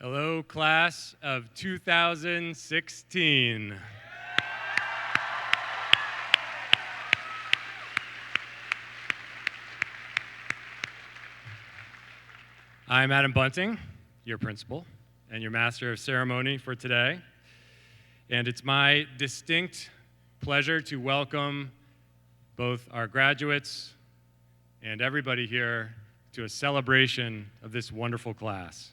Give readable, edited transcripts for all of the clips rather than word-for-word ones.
Hello, class of 2016. I'm Adam Bunting, your principal, and your master of ceremony for today. And it's my distinct pleasure to welcome both our graduates and everybody here to a celebration of this wonderful class.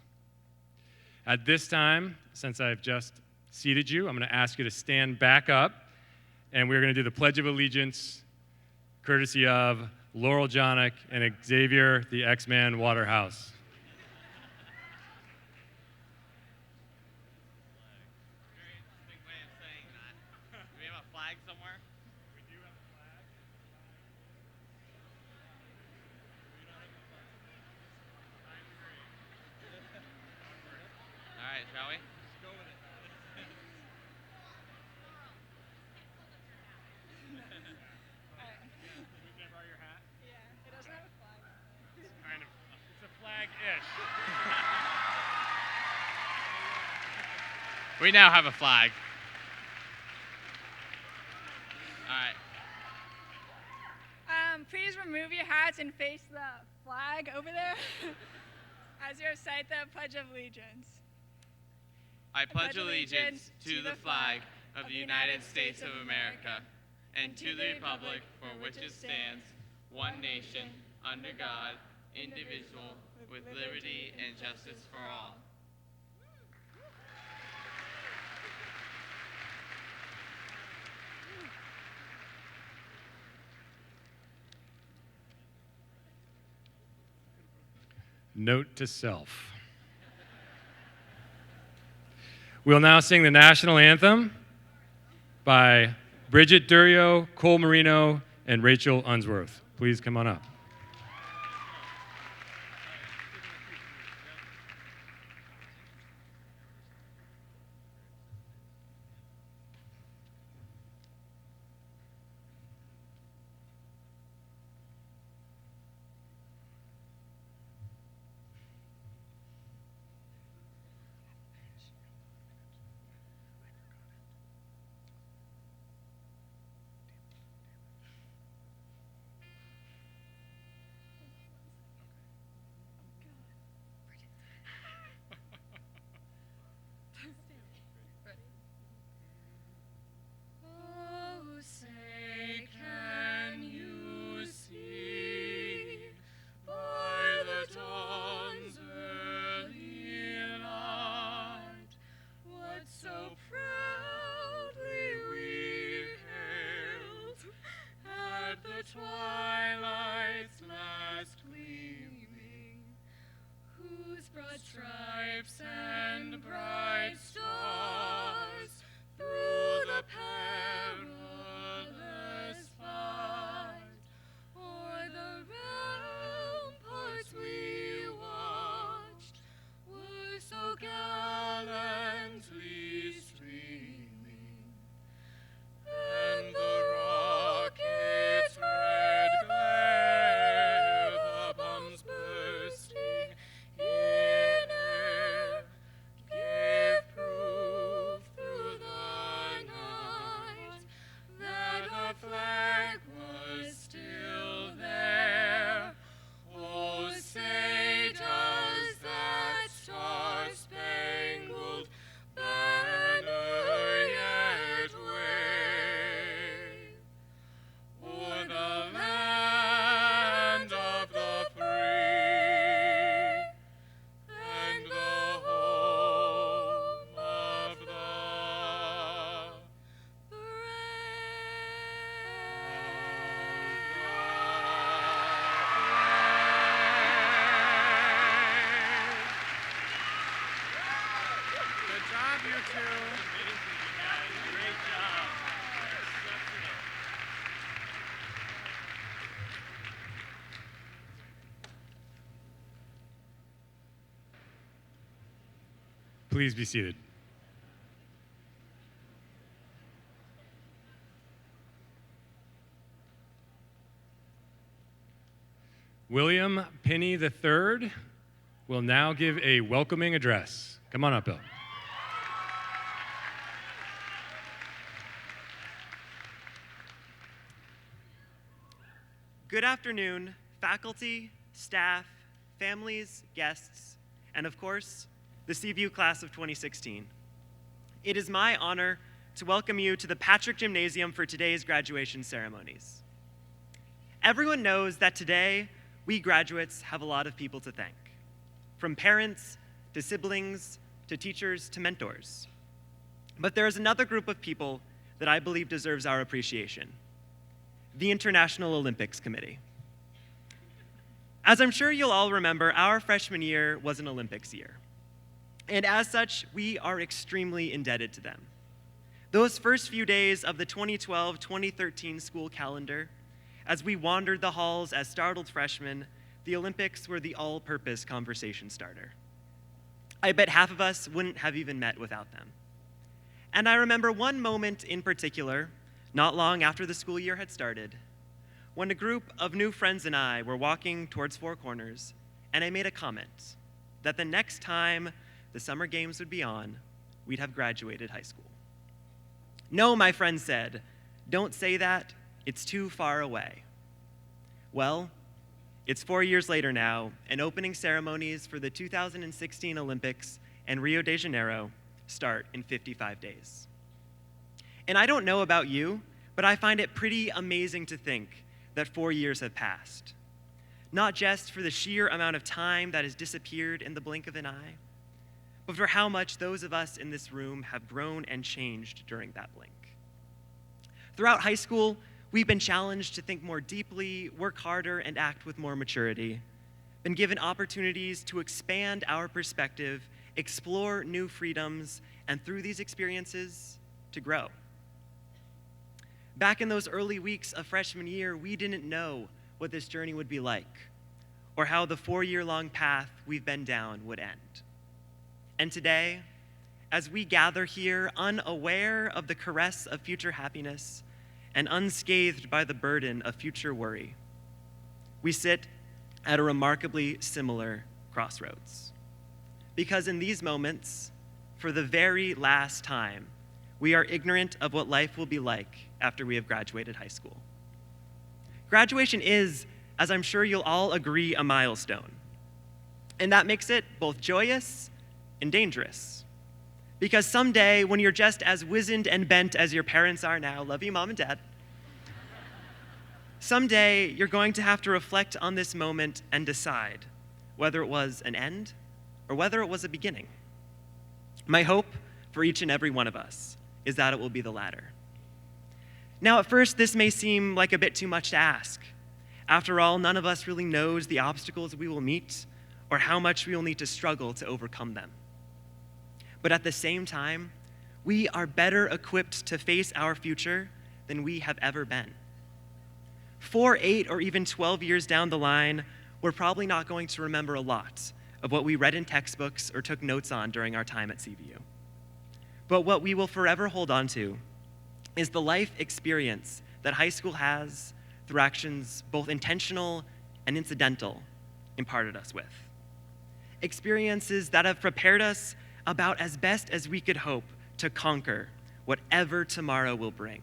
At this time, since I've just seated you, I'm going to ask you to stand back up, and we're going to do the Pledge of Allegiance, courtesy of Laurel Jonick and Xavier the X-Man Waterhouse. Very interesting way of saying that. Do we have a flag somewhere? We do have a flag. All right, shall we? Let's go with it. We can borrow your hat? Yeah, it doesn't have a flag. It's kind of, it's a flag-ish. We now have a flag. All right. Please remove your hats and face the flag over there as you recite the Pledge of Allegiance. I pledge allegiance to the flag of the United States of America and to the republic for which it stands, one nation, under God, indivisible, with liberty and justice for all. Note to self. We'll now sing the national anthem by Bridget Durio, Cole Marino, and Rachel Unsworth. Please come on up. Oh, say, can you see by the dawn's early light what so proudly we hailed at the twilight's last gleaming, whose broad stripes and bright stars through the perilous fight o'er the ramparts we watched were so gallantly streaming, and the rocket's red glare, the bombs bursting in air, gave proof through the night that our flag was still there. Oh, say does that star-spangled banner yet wave o'er the land of the free and the home of the brave. Good job, you two. Great job. Please be seated. William Penny III will now give a welcoming address. Come on up, Bill. Good afternoon, faculty, staff, families, guests, and of course, the CVU class of 2016. It is my honor to welcome you to the Patrick Gymnasium for today's graduation ceremonies. Everyone knows that today, we graduates have a lot of people to thank, from parents to siblings to teachers to mentors. But there is another group of people that I believe deserves our appreciation: the International Olympics Committee. As I'm sure you'll all remember, our freshman year was an Olympics year. And as such, we are extremely indebted to them. Those first few days of the 2012-2013 school calendar, as we wandered the halls as startled freshmen, the Olympics were the all-purpose conversation starter. I bet half of us wouldn't have even met without them. And I remember one moment in particular, not long after the school year had started, when a group of new friends and I were walking towards Four Corners, and I made a comment that the next time the summer games would be on, we'd have graduated high school. No, my friend said, don't say that, it's too far away. Well, it's 4 years later now, and opening ceremonies for the 2016 Olympics and Rio de Janeiro start in 55 days. And I don't know about you, but I find it pretty amazing to think that 4 years have passed. Not just for the sheer amount of time that has disappeared in the blink of an eye, but for how much those of us in this room have grown and changed during that blink. Throughout high school, we've been challenged to think more deeply, work harder, and act with more maturity, been given opportunities to expand our perspective, explore new freedoms, and through these experiences, to grow. Back in those early weeks of freshman year, we didn't know what this journey would be like, or how the 4-year-long path we've been down would end. And today, as we gather here, unaware of the caress of future happiness and unscathed by the burden of future worry, we sit at a remarkably similar crossroads. Because in these moments, for the very last time, we are ignorant of what life will be like after we have graduated high school. Graduation is, as I'm sure you'll all agree, a milestone. And that makes it both joyous and dangerous. Because someday, when you're just as wizened and bent as your parents are now, love you, Mom and Dad, someday you're going to have to reflect on this moment and decide whether it was an end or whether it was a beginning. My hope for each and every one of us is that it will be the latter. Now, at first, this may seem like a bit too much to ask. After all, none of us really knows the obstacles we will meet or how much we will need to struggle to overcome them. But at the same time, we are better equipped to face our future than we have ever been. 4, 8, or even 12 years down the line, we're probably not going to remember a lot of what we read in textbooks or took notes on during our time at CVU. But what we will forever hold on to is the life experience that high school has through actions both intentional and incidental imparted us with. Experiences that have prepared us about as best as we could hope to conquer whatever tomorrow will bring.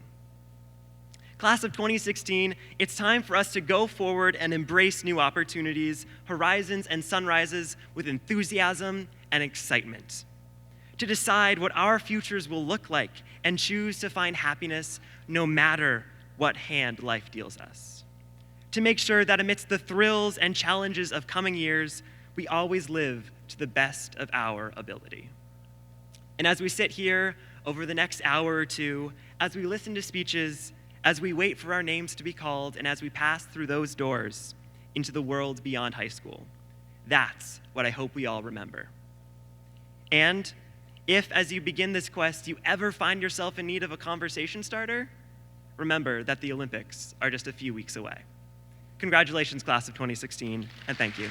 Class of 2016, it's time for us to go forward and embrace new opportunities, horizons, and sunrises with enthusiasm and excitement. To decide what our futures will look like and choose to find happiness no matter what hand life deals us. To make sure that amidst the thrills and challenges of coming years, we always live to the best of our ability. And as we sit here over the next hour or two, as we listen to speeches, as we wait for our names to be called, and as we pass through those doors into the world beyond high school, that's what I hope we all remember. And if, as you begin this quest, you ever find yourself in need of a conversation starter, remember that the Olympics are just a few weeks away. Congratulations, class of 2016, and thank you.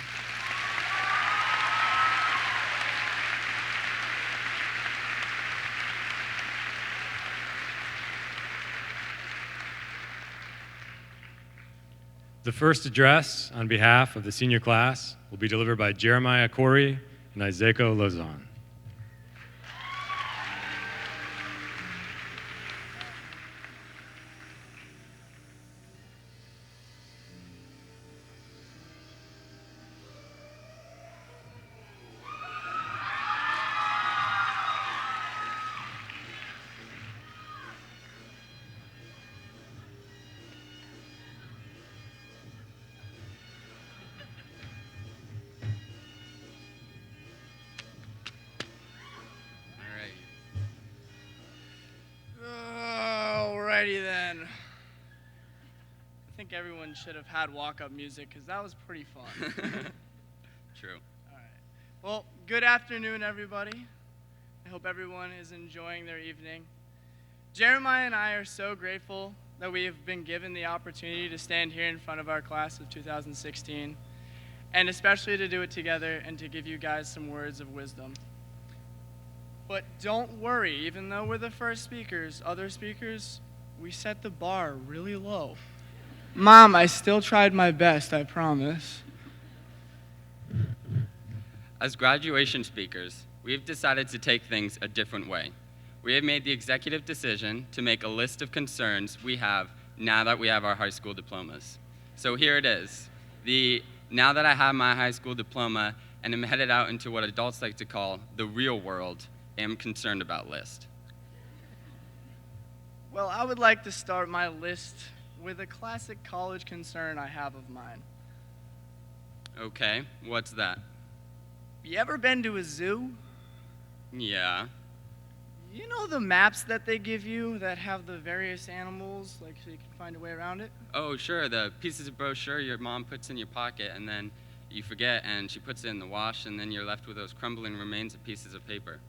The first address on behalf of the senior class will be delivered by Jeremiah Corey and Isako Lozon. Alrighty then. I think everyone should have had walk-up music because that was pretty fun. True. Alright. Well, good afternoon, everybody. I hope everyone is enjoying their evening. Jeremiah and I are so grateful that we have been given the opportunity to stand here in front of our class of 2016, and especially to do it together and to give you guys some words of wisdom. But don't worry, even though we're the first speakers, other speakers, we set the bar really low. Mom, I still tried my best, I promise. As graduation speakers, we've decided to take things a different way. We have made the executive decision to make a list of concerns we have now that we have our high school diplomas. So here it is. Now that I have my high school diploma and am headed out into what adults like to call the real world, am concerned about list. Well, I would like to start my list with a classic college concern I have of mine. Okay, what's that? You ever been to a zoo? Yeah. You know the maps that they give you that have the various animals, like so you can find a way around it? Oh, sure, the pieces of brochure your mom puts in your pocket and then you forget and she puts it in the wash and then you're left with those crumbling remains of pieces of paper.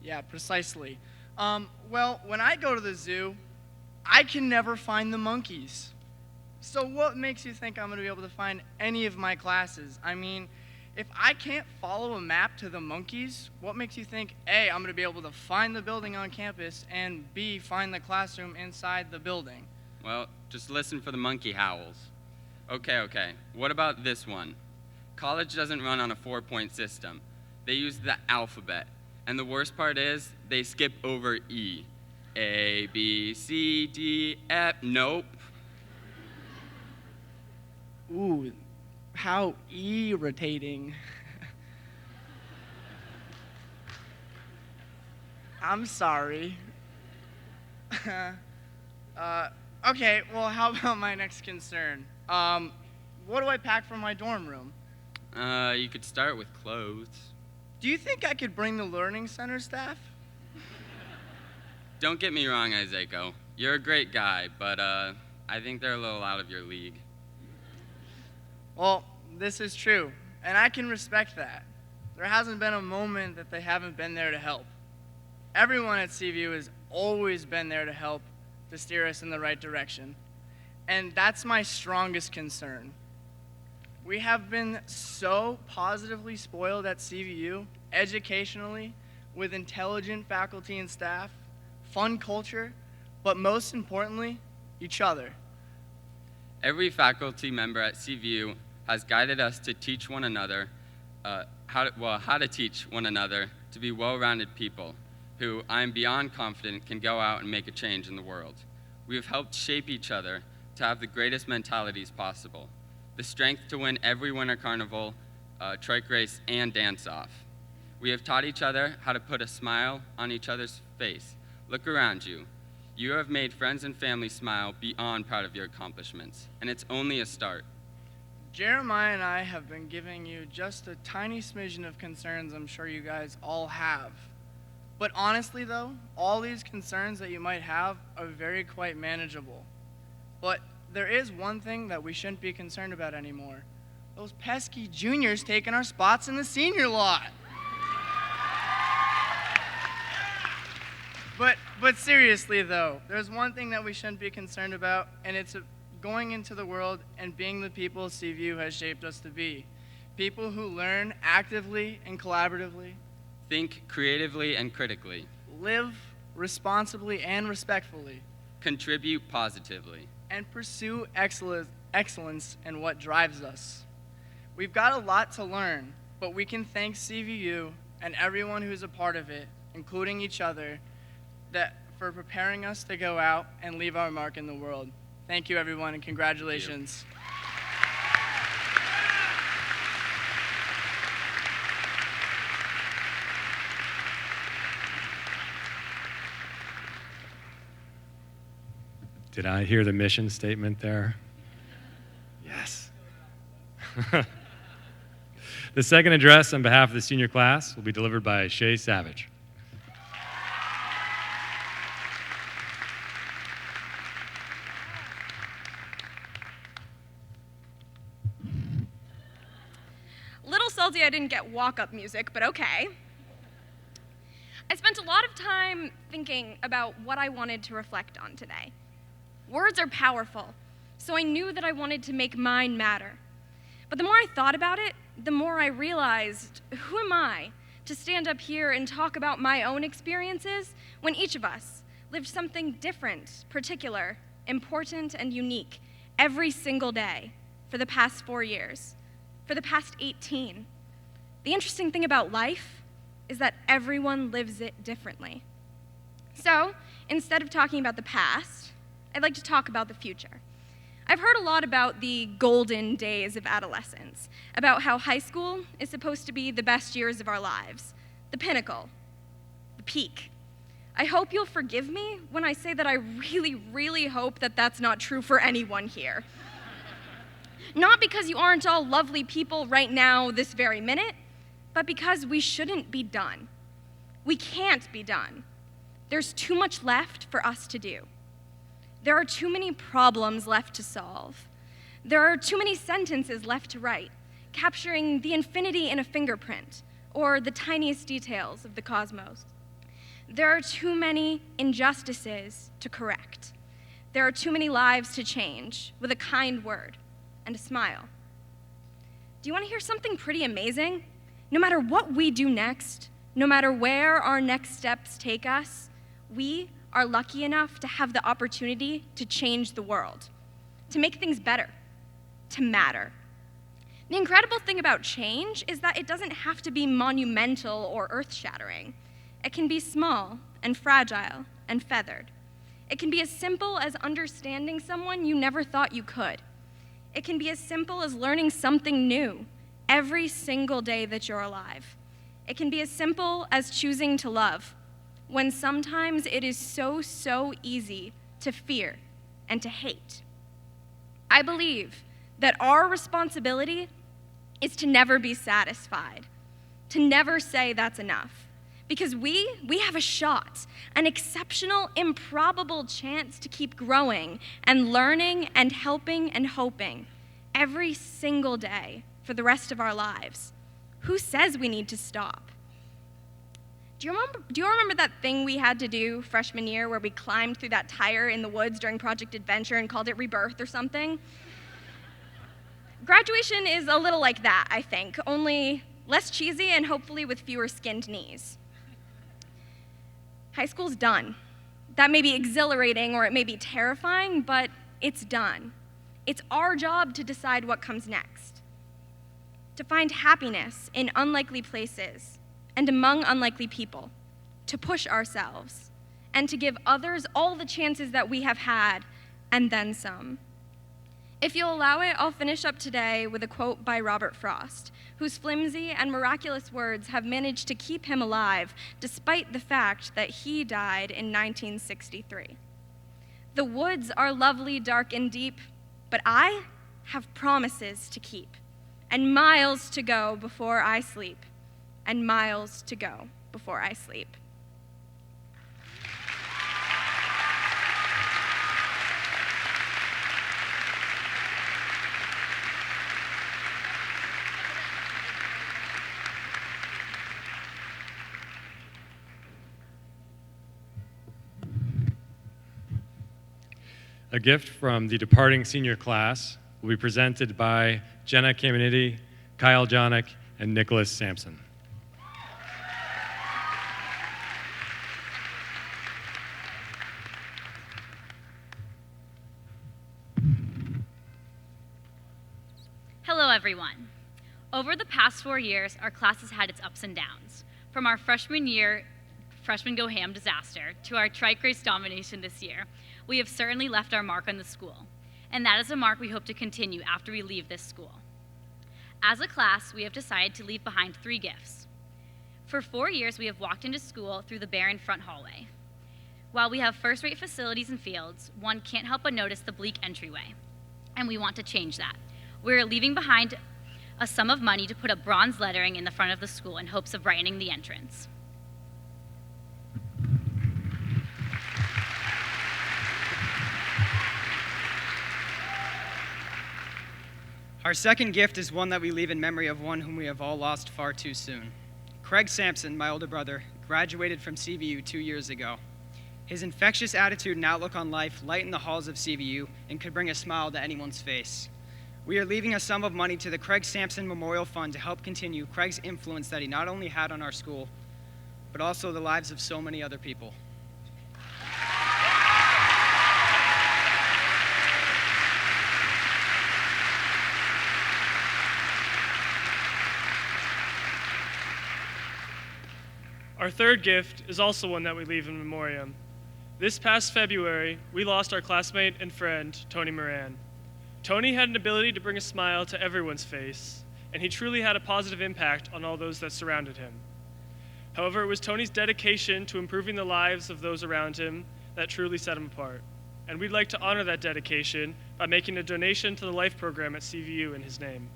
Yeah, precisely. Well, when I go to the zoo, I can never find the monkeys. So what makes you think I'm going to be able to find any of my classes? I mean, if I can't follow a map to the monkeys, what makes you think, A, I'm going to be able to find the building on campus, and B, find the classroom inside the building? Well, just listen for the monkey howls. Okay. What about this one? College doesn't run on a 4-point system. They use the alphabet. And the worst part is, they skip over E. A, B, C, D, F, nope. Ooh, how irritating. I'm sorry. Okay, well, how about my next concern? What do I pack for my dorm room? You could start with clothes. Do you think I could bring the Learning Center staff? Don't get me wrong, Isako. You're a great guy, but I think they're a little out of your league. Well, this is true, and I can respect that. There hasn't been a moment that they haven't been there to help. Everyone at CVU has always been there to help, to steer us in the right direction. And that's my strongest concern. We have been so positively spoiled at CVU, educationally, with intelligent faculty and staff, fun culture, but most importantly, each other. Every faculty member at CVU has guided us to teach one another, how to teach one another to be well-rounded people who I'm beyond confident can go out and make a change in the world. We have helped shape each other to have the greatest mentalities possible, the strength to win every winter carnival, trike race, and dance-off. We have taught each other how to put a smile on each other's face. Look around you. You have made friends and family smile beyond proud of your accomplishments, and it's only a start. Jeremiah and I have been giving you just a tiny smidgen of concerns I'm sure you guys all have. But honestly though, all these concerns that you might have are very quite manageable. But there is one thing that we shouldn't be concerned about anymore. Those pesky juniors taking our spots in the senior lot. But seriously though, there's one thing that we shouldn't be concerned about, and it's going into the world and being the people CVU has shaped us to be. People who learn actively and collaboratively. Think creatively and critically. Live responsibly and respectfully. Contribute positively. And pursue excellence excellence and what drives us. We've got a lot to learn, but we can thank CVU and everyone who's a part of it, including each other, for preparing us to go out and leave our mark in the world. Thank you, everyone, and congratulations. Did I hear the mission statement there? Yes. The second address on behalf of the senior class will be delivered by Shay Savage. Little salty I didn't get walk-up music, but okay. I spent a lot of time thinking about what I wanted to reflect on today. Words are powerful, so I knew that I wanted to make mine matter. But the more I thought about it, the more I realized, who am I to stand up here and talk about my own experiences when each of us lived something different, particular, important, and unique every single day for the past 4 years, for the past 18. The interesting thing about life is that everyone lives it differently. So, instead of talking about the past, I'd like to talk about the future. I've heard a lot about the golden days of adolescence, about how high school is supposed to be the best years of our lives, the pinnacle, the peak. I hope you'll forgive me when I say that I really, really hope that that's not true for anyone here. Not because you aren't all lovely people right now, this very minute, but because we shouldn't be done. We can't be done. There's too much left for us to do. There are too many problems left to solve. There are too many sentences left to write, capturing the infinity in a fingerprint, or the tiniest details of the cosmos. There are too many injustices to correct. There are too many lives to change with a kind word and a smile. Do you want to hear something pretty amazing? No matter what we do next, no matter where our next steps take us, we are lucky enough to have the opportunity to change the world, to make things better, to matter. The incredible thing about change is that it doesn't have to be monumental or earth-shattering. It can be small and fragile and feathered. It can be as simple as understanding someone you never thought you could. It can be as simple as learning something new every single day that you're alive. It can be as simple as choosing to love, when sometimes it is so easy to fear and to hate. I believe that our responsibility is to never be satisfied, to never say that's enough, because we have a shot, an exceptional, improbable chance to keep growing and learning and helping and hoping every single day for the rest of our lives. Who says we need to stop? Do you remember that thing we had to do freshman year where we climbed through that tire in the woods during Project Adventure and called it Rebirth or something? Graduation is a little like that, I think, only less cheesy and hopefully with fewer skinned knees. High school's done. That may be exhilarating or it may be terrifying, but it's done. It's our job to decide what comes next. To find happiness in unlikely places and among unlikely people, to push ourselves, and to give others all the chances that we have had, and then some. If you'll allow it, I'll finish up today with a quote by Robert Frost, whose flimsy and miraculous words have managed to keep him alive despite the fact that he died in 1963. "The woods are lovely, dark, and deep, but I have promises to keep, and miles to go before I sleep, and miles to go before I sleep." A gift from the departing senior class will be presented by Jenna Caminiti, Kyle Jonick, and Nicholas Sampson. everyone. Over the past 4 years, our class has had its ups and downs. From our freshman year, freshman go ham disaster, to our trike race domination this year, we have certainly left our mark on the school. And that is a mark we hope to continue after we leave this school. As a class, we have decided to leave behind 3 gifts. For 4 years, we have walked into school through the barren front hallway. While we have first-rate facilities and fields, one can't help but notice the bleak entryway. And we want to change that. We're leaving behind a sum of money to put up bronze lettering in the front of the school in hopes of brightening the entrance. Our second gift is one that we leave in memory of one whom we have all lost far too soon. Craig Sampson, my older brother, graduated from CVU 2 years ago. His infectious attitude and outlook on life lighten the halls of CVU and could bring a smile to anyone's face. We are leaving a sum of money to the Craig Sampson Memorial Fund to help continue Craig's influence that he not only had on our school, but also the lives of so many other people. Our third gift is also one that we leave in memoriam. This past February, we lost our classmate and friend, Tony Moran. Tony had an ability to bring a smile to everyone's face, and he truly had a positive impact on all those that surrounded him. However, it was Tony's dedication to improving the lives of those around him that truly set him apart. And we'd like to honor that dedication by making a donation to the Life program at CVU in his name.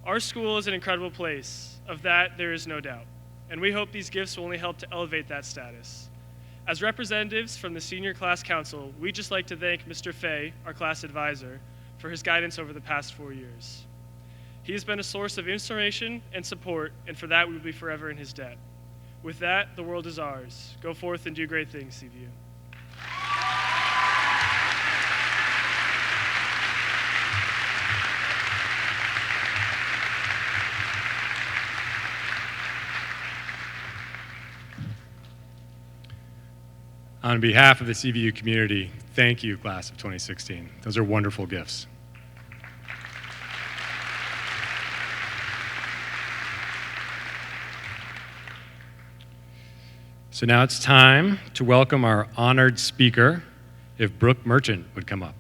Our school is an incredible place, of that there is no doubt, and we hope these gifts will only help to elevate that status. As representatives from the Senior Class Council, we'd just like to thank Mr. Fay, our class advisor, for his guidance over the past 4 years. He has been a source of inspiration and support, and for that we will be forever in his debt. With that, the world is ours. Go forth and do great things, CVU. On behalf of the CVU community, thank you, class of 2016. Those are wonderful gifts. So now it's time to welcome our honored speaker, if Brooke Merchant would come up.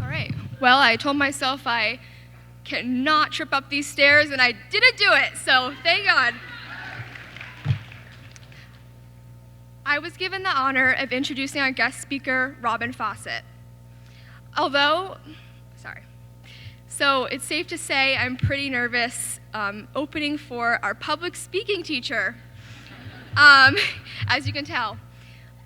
All right. Well, I told myself I cannot trip up these stairs, and I didn't do it, so thank God. I was given the honor of introducing our guest speaker, Robin Fawcett. So it's safe to say I'm pretty nervous opening for our public speaking teacher, as you can tell.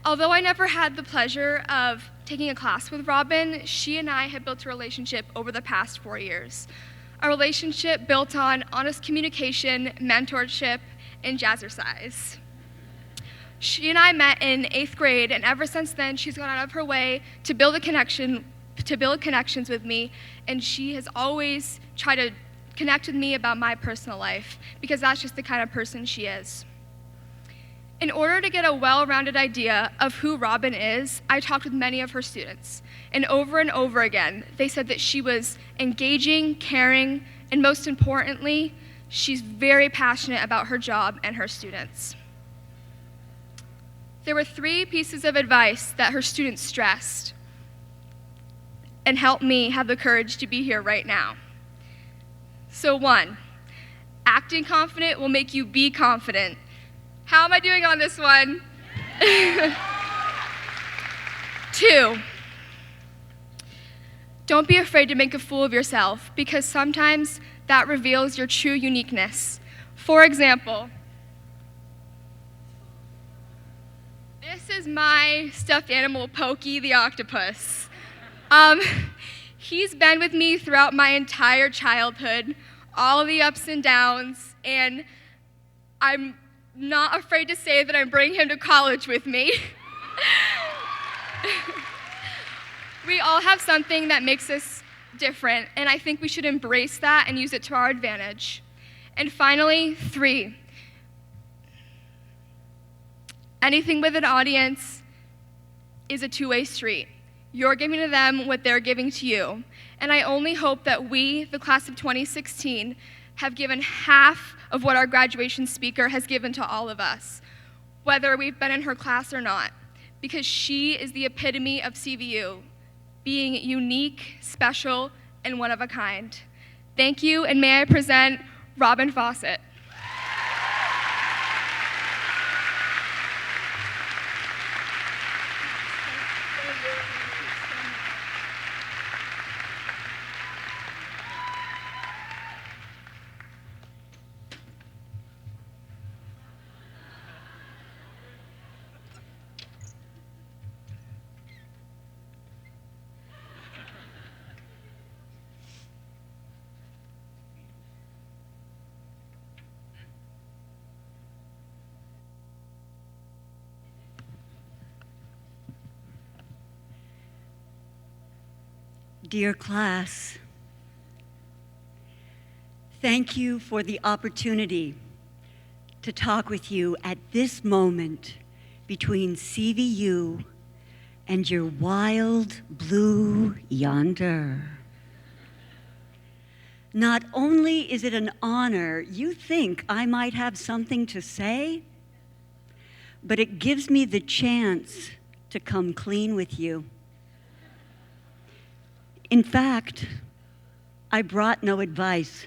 Although I never had the pleasure of taking a class with Robin, she and I have built a relationship over the past 4 years. A relationship built on honest communication, mentorship, and jazzercise. She and I met in 8th grade, and ever since then, she's gone out of her way to build connections with me, and she has always tried to connect with me about my personal life, because that's just the kind of person she is. In order to get a well-rounded idea of who Robin is, I talked with many of her students, and over again, they said that she was engaging, caring, and most importantly, she's very passionate about her job and her students. There were 3 pieces of advice that her students stressed and helped me have the courage to be here right now. So 1, acting confident will make you be confident. How am I doing on this one? 2, don't be afraid to make a fool of yourself, because sometimes that reveals your true uniqueness. For example, this is my stuffed animal, Pokey the octopus. He's been with me throughout my entire childhood, all of the ups and downs, and I'm not afraid to say that I'm bringing him to college with me. We all have something that makes us different, and I think we should embrace that and use it to our advantage. And finally, 3, Anything with an audience is a two-way street. You're giving to them what they're giving to you. And I only hope that we, the class of 2016, have given half of what our graduation speaker has given to all of us, whether we've been in her class or not, because she is the epitome of CVU, being unique, special, and one of a kind. Thank you, and may I present Robin Fawcett. Dear class, thank you for the opportunity to talk with you at this moment between CVU and your wild blue yonder. Not only is it an honor you think I might have something to say, but it gives me the chance to come clean with you. In fact, I brought no advice.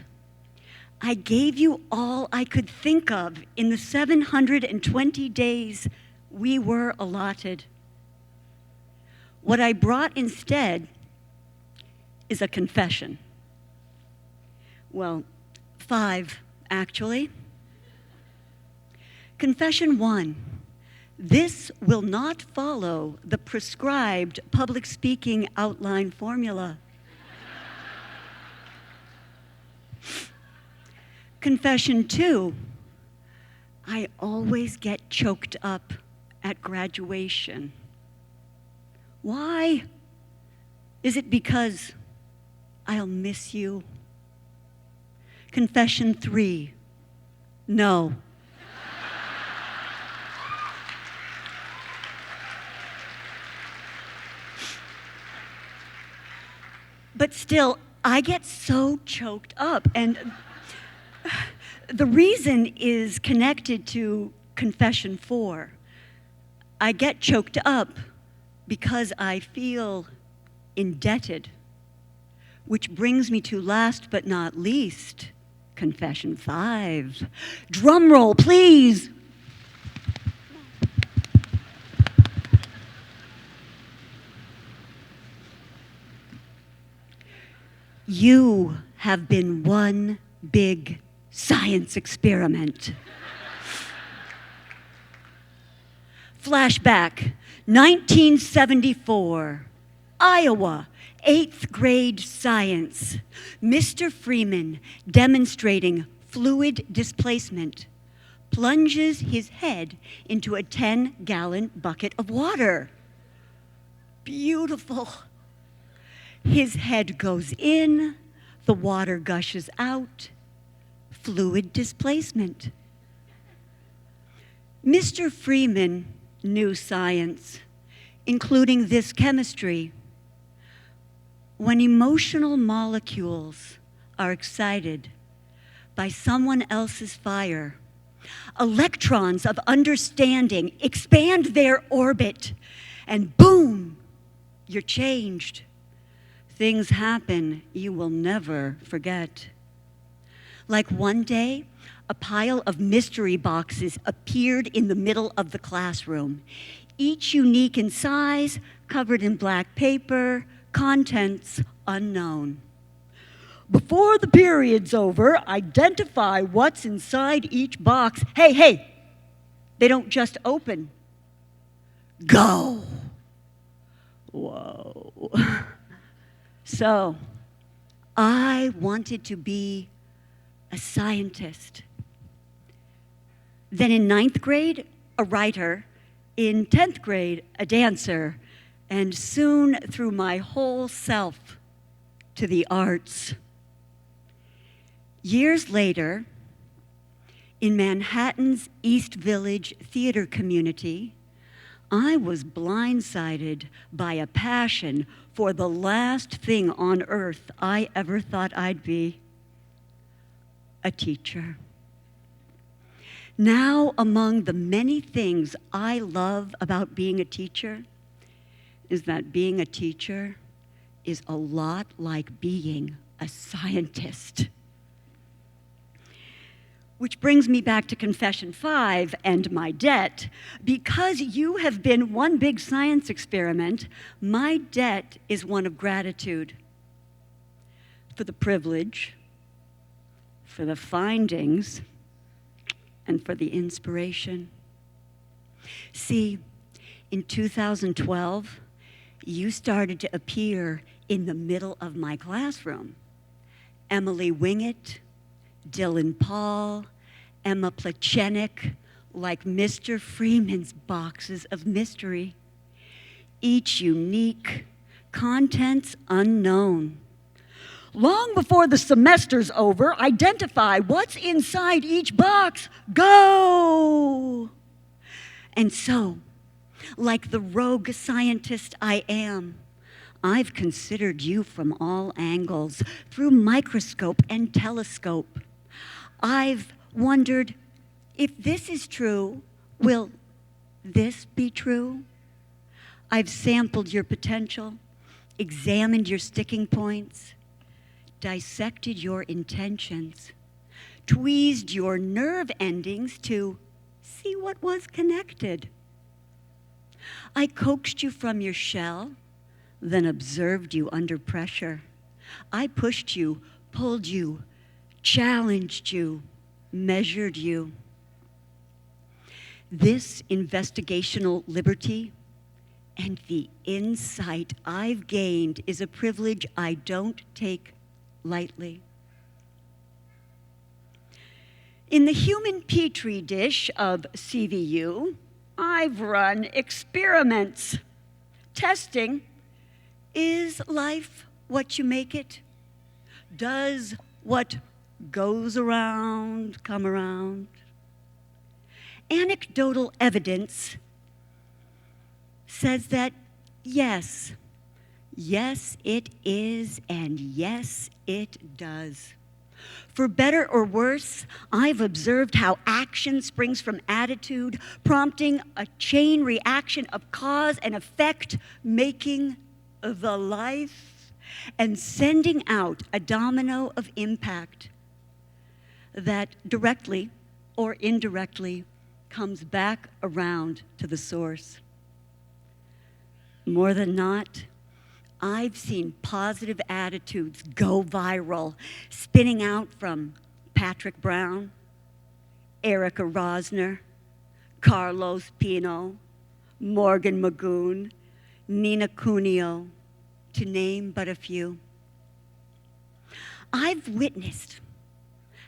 I gave you all I could think of in the 720 days we were allotted. What I brought instead is a confession. Well, 5, actually. Confession 1. This will not follow the prescribed public speaking outline formula. Confession 2, I always get choked up at graduation. Why? Is it because I'll miss you? Confession 3, no. But still, I get so choked up, and the reason is connected to confession 4. I get choked up because I feel indebted, which brings me to last but not least, confession 5. Drum roll, please. You have been one big science experiment. Flashback, 1974, Iowa, 8th grade science. Mr. Freeman, demonstrating fluid displacement, plunges his head into a 10-gallon bucket of water. Beautiful. His head goes in, the water gushes out, fluid displacement. Mr. Freeman knew science, including this chemistry. When emotional molecules are excited by someone else's fire, electrons of understanding expand their orbit, and boom, you're changed. Things happen you will never forget. Like one day, a pile of mystery boxes appeared in the middle of the classroom, each unique in size, covered in black paper, contents unknown. Before the period's over, identify what's inside each box. Hey, they don't just open. Go. Whoa. So, I wanted to be a scientist. Then in 9th grade, a writer. In 10th grade, a dancer. And soon threw my whole self to the arts. Years later, In Manhattan's East Village theater community, I was blindsided by a passion for the last thing on earth I ever thought I'd be: a teacher. Now, among the many things I love about being a teacher is that being a teacher is a lot like being a scientist. Which brings me back to Confession 5 and my debt. Because you have been one big science experiment, my debt is one of gratitude for the privilege, for the findings, and for the inspiration. See, in 2012, you started to appear in the middle of my classroom. Emily Wingett, Dylan Paul, Emma Plachenik, like Mr. Freeman's boxes of mystery. Each unique, contents unknown. Long before the semester's over, identify what's inside each box. Go! And so, like the rogue scientist I am, I've considered you from all angles, through microscope and telescope. I've wondered, if this is true, will this be true? I've sampled your potential, examined your sticking points, dissected your intentions, tweezed your nerve endings to see what was connected. I coaxed you from your shell, then observed you under pressure. I pushed you, pulled you, challenged you, measured you. This investigational liberty and the insight I've gained is a privilege I don't take lightly. In the human petri dish of CVU, I've run experiments, testing, is life what you make it? Does what goes around come around? Anecdotal evidence says that yes, yes it is, and yes it does. For better or worse, I've observed how action springs from attitude, prompting a chain reaction of cause and effect, making the life and sending out a domino of impact that directly or indirectly comes back around to the source. More than not, I've seen positive attitudes go viral, spinning out from Patrick Brown, Erica Rosner, Carlos Pino, Morgan Magoon, Nina Cuneo, to name but a few. I've witnessed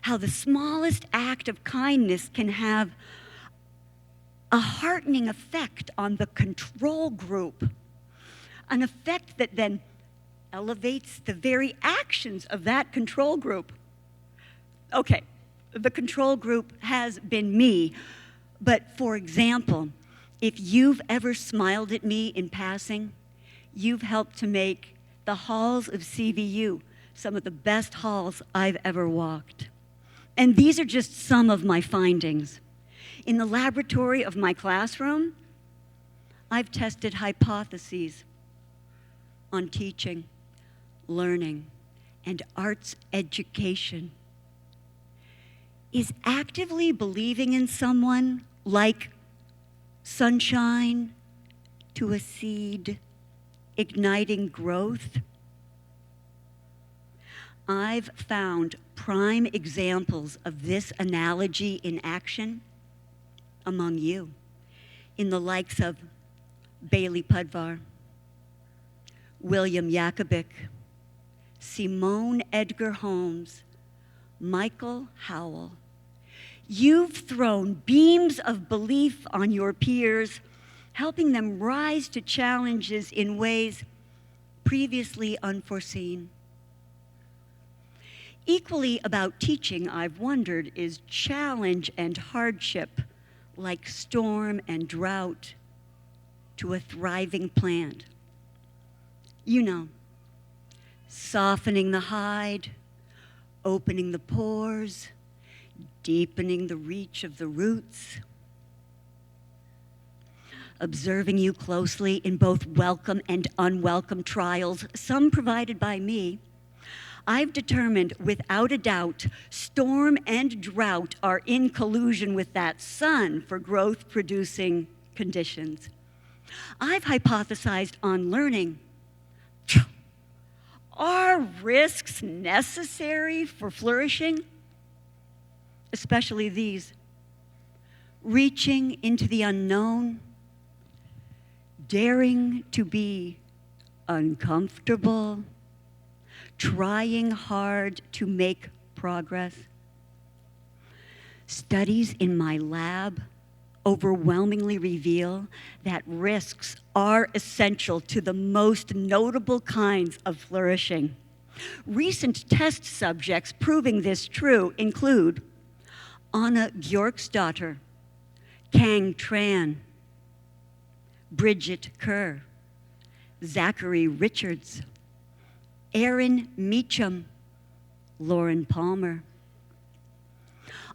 how the smallest act of kindness can have a heartening effect on the control group, an effect that then elevates the very actions of that control group. Okay, the control group has been me, but for example, if you've ever smiled at me in passing, you've helped to make the halls of CVU some of the best halls I've ever walked. And these are just some of my findings. In the laboratory of my classroom, I've tested hypotheses on teaching, learning, and arts education. Is actively believing in someone like sunshine to a seed, igniting growth? I've found prime examples of this analogy in action among you, in the likes of Bailey Pudvar, William Yakovic, Simone Edgar Holmes, Michael Howell. You've thrown beams of belief on your peers, helping them rise to challenges in ways previously unforeseen. Equally about teaching, I've wondered, is challenge and hardship, like storm and drought, to a thriving plant. You know, softening the hide, opening the pores, deepening the reach of the roots. Observing you closely in both welcome and unwelcome trials, some provided by me, I've determined without a doubt storm and drought are in collusion with that sun for growth-producing conditions. I've hypothesized on learning. Are risks necessary for flourishing? Especially these: reaching into the unknown, daring to be uncomfortable, trying hard to make progress. Studies in my lab overwhelmingly reveal that risks are essential to the most notable kinds of flourishing. Recent test subjects proving this true include Anna Bjorksdotter, Kang Tran, Bridget Kerr, Zachary Richards, Aaron Meacham, Lauren Palmer.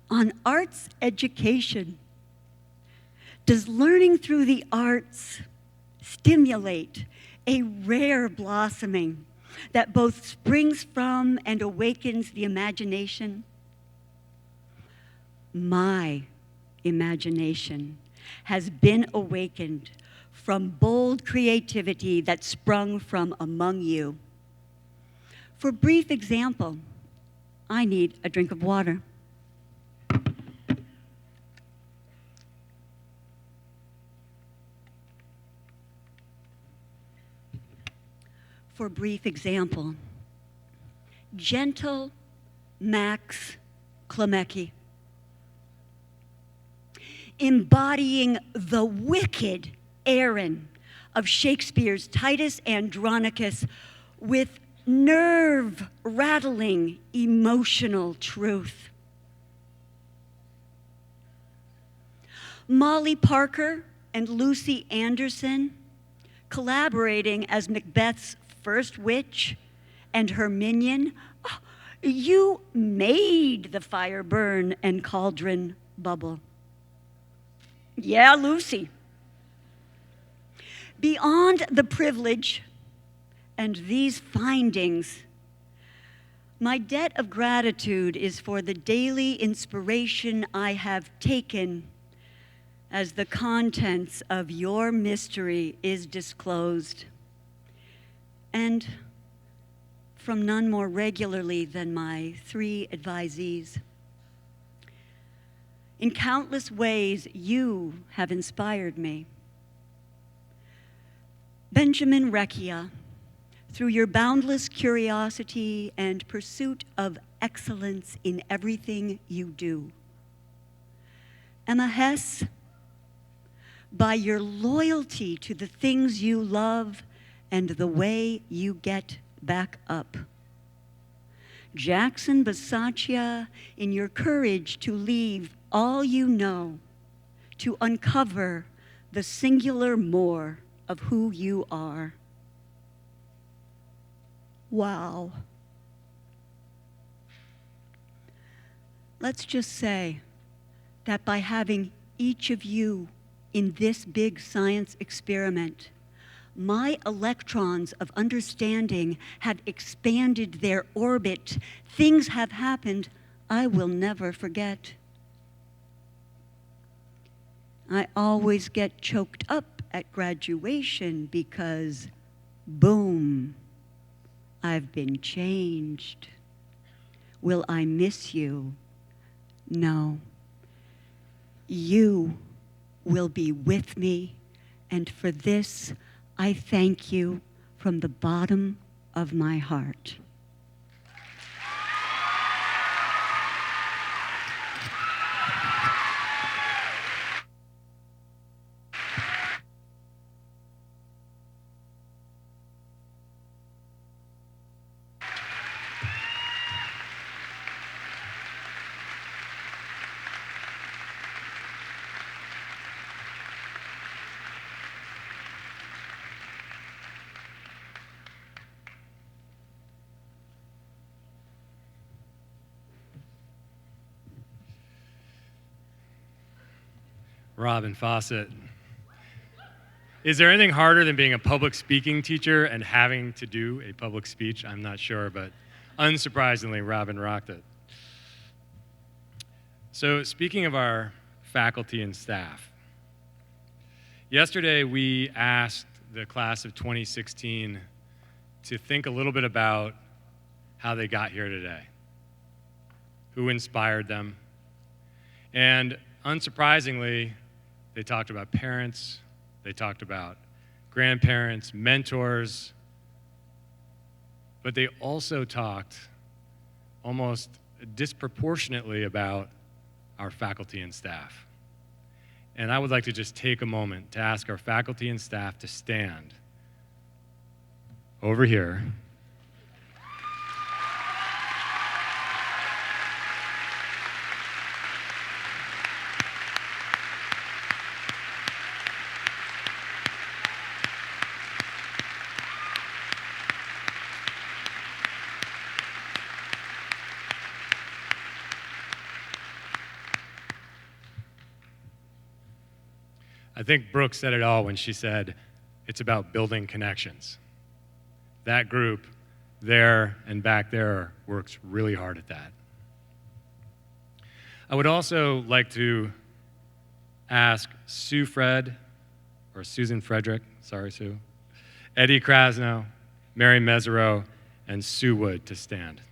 On arts education, does learning through the arts stimulate a rare blossoming that both springs from and awakens the imagination? My imagination has been awakened from bold creativity that sprung from among you. For brief example, I need a drink of water. For brief example, gentle Max Klemecki, embodying the wicked Aaron of Shakespeare's Titus Andronicus with nerve-rattling emotional truth. Molly Parker and Lucy Anderson collaborating as Macbeth's first witch and her minion. Oh, you made the fire burn and cauldron bubble. Yeah, Lucy. Beyond the privilege and these findings, my debt of gratitude is for the daily inspiration I have taken as the contents of your mystery is disclosed, and from none more regularly than my 3 advisees. In countless ways, you have inspired me. Benjamin Recchia, through your boundless curiosity and pursuit of excellence in everything you do. Emma Hess, by your loyalty to the things you love and the way you get back up. Jackson Basaccia, in your courage to leave all you know, to uncover the singular more of who you are. Wow. Let's just say that by having each of you in this big science experiment, my electrons of understanding have expanded their orbit. Things have happened I will never forget. I always get choked up at graduation because, boom, I've been changed. Will I miss you? No. You will be with me, and for this, I thank you from the bottom of my heart. Robin Fawcett. Is there anything harder than being a public speaking teacher and having to do a public speech? I'm not sure, but unsurprisingly, Robin rocked it. So speaking of our faculty and staff, yesterday we asked the class of 2016 to think a little bit about how they got here today, who inspired them, and unsurprisingly, they talked about parents, they talked about grandparents, mentors, but they also talked almost disproportionately about our faculty and staff. And I would like to just take a moment to ask our faculty and staff to stand over here. I think Brooke said it all when she said, it's about building connections. That group there and back there works really hard at that. I would also like to ask Susan Frederick, sorry Sue, Eddie Krasno, Mary Mesereau, and Sue Wood to stand.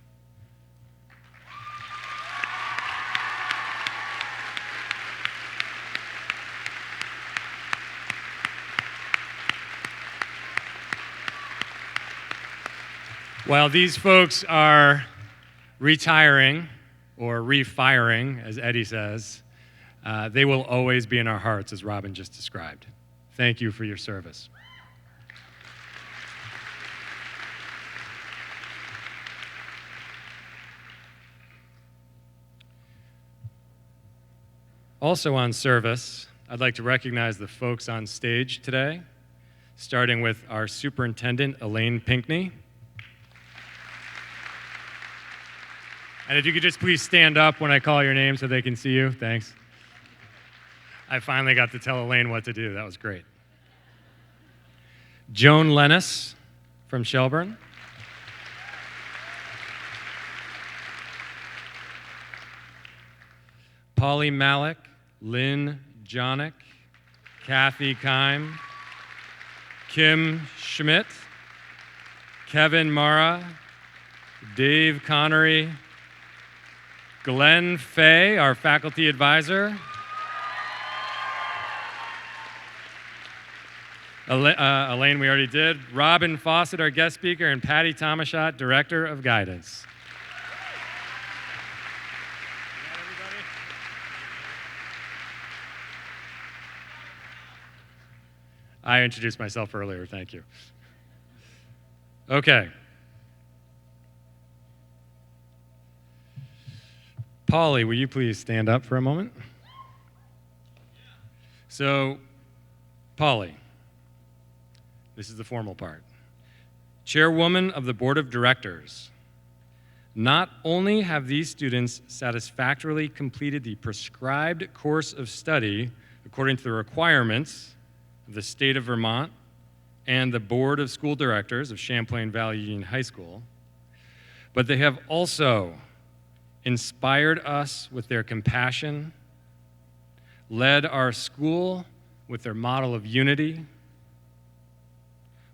While these folks are retiring, or refiring, as Eddie says, they will always be in our hearts, as Robin just described. Thank you for your service. Also on service, I'd like to recognize the folks on stage today, starting with our superintendent, Elaine Pinkney. And if you could just please stand up when I call your name so they can see you. Thanks. I finally got to tell Elaine what to do. That was great. Joan Lennis from Shelburne. Polly Malik, Lynn Jonick, Kathy Keim, Kim Schmidt, Kevin Mara, Dave Connery, Glenn Fay, our faculty advisor. Elaine, we already did. Robin Fawcett, our guest speaker, and Patty Tomashat, Director of Guidance. I introduced myself earlier, thank you. Okay. Polly, will you please stand up for a moment? So, Polly, this is the formal part. Chairwoman of the Board of Directors, not only have these students satisfactorily completed the prescribed course of study according to the requirements of the state of Vermont and the Board of School Directors of Champlain Valley Union High School, but they have also inspired us with their compassion, led our school with their model of unity,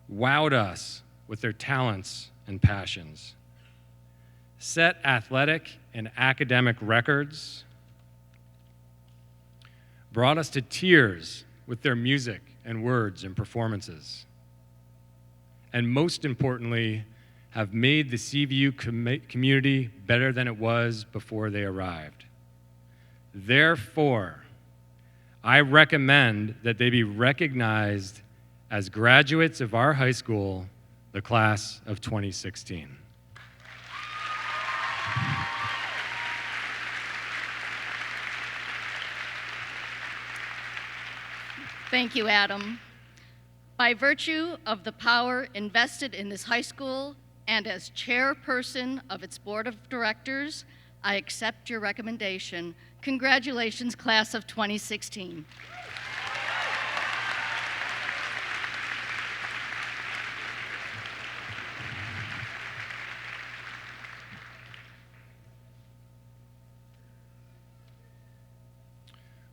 wowed us with their talents and passions, set athletic and academic records, brought us to tears with their music and words and performances, and most importantly, have made the CVU community better than it was before they arrived. Therefore, I recommend that they be recognized as graduates of our high school, the class of 2016. Thank you, Adam. By virtue of the power invested in this high school and as chairperson of its board of directors, I accept your recommendation. Congratulations, class of 2016.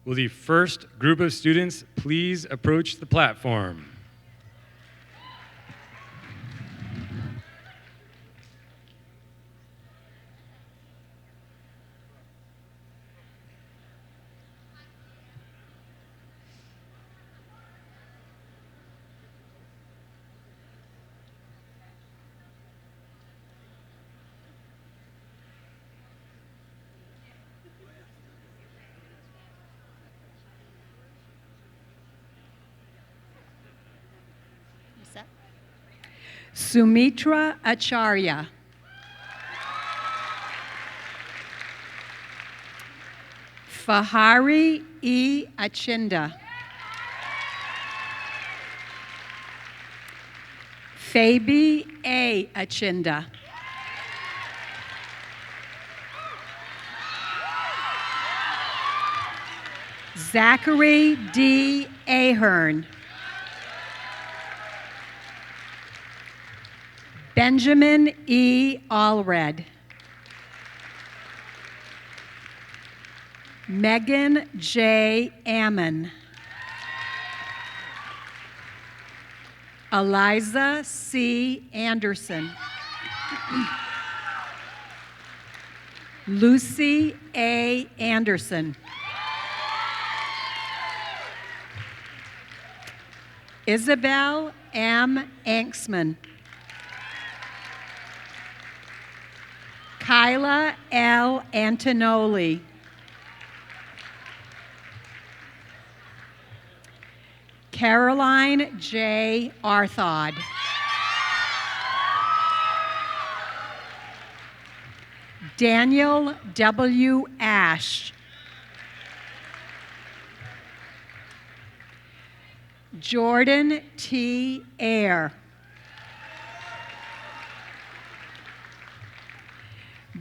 Will the first group of students please approach the platform? Sumitra Acharya. Fahari E. Achinda. Fabi A. Achinda. Zachary D. Ahern. Benjamin E. Allred. Megan J. Ammon. Eliza C. Anderson. Lucy A. Anderson. Isabel M. Anksman. Kyla L. Antonoli. Caroline J. Arthod. Daniel W. Ash. Jordan T. Ayer.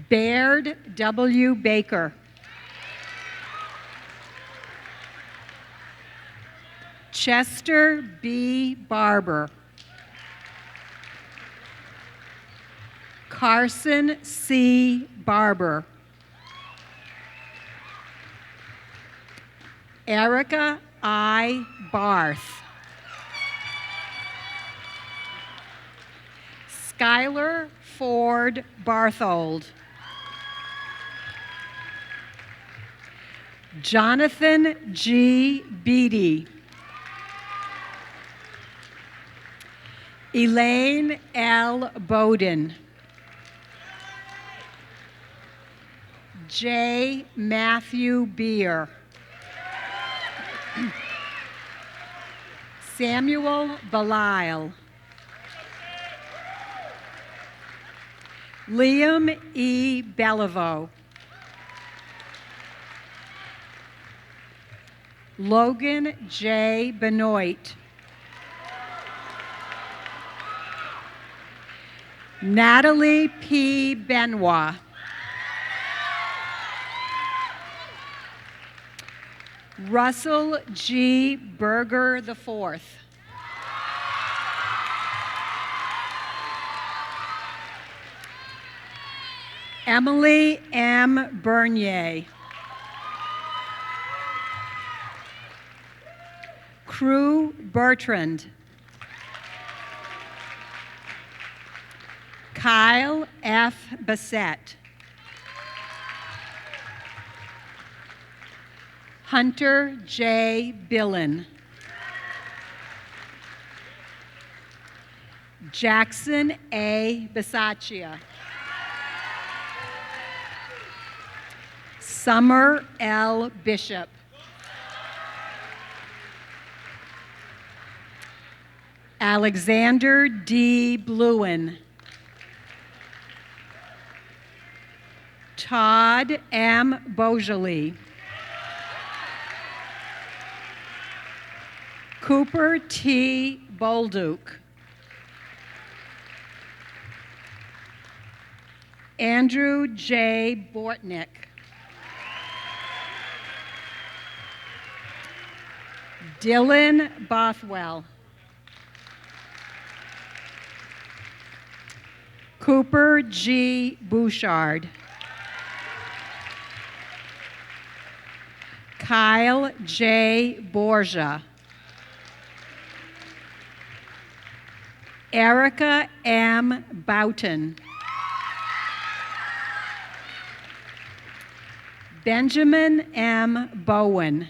Baird W. Baker. Chester B. Barber. Carson C. Barber. Erica I. Barth. Skylar Ford Barthold. Jonathan G. Beatty. Elaine L. Bowden. J. Matthew Beer. Samuel Belisle. Liam E. Beliveau. Logan J. Benoit. Natalie P. Benoit. Russell G. Berger IV. Emily M. Bernier. Crew Bertrand. Kyle F. Bassett. Hunter J. Billen. Jackson A. Bisaccia. Summer L. Bishop. Alexander D. Bluen. Todd M. Beaujolais. Cooper T. Bolduc. Andrew J. Bortnick. Dylan Bothwell. Cooper G. Bouchard. Kyle J. Borgia. Erica M. Boughton. Benjamin M. Bowen.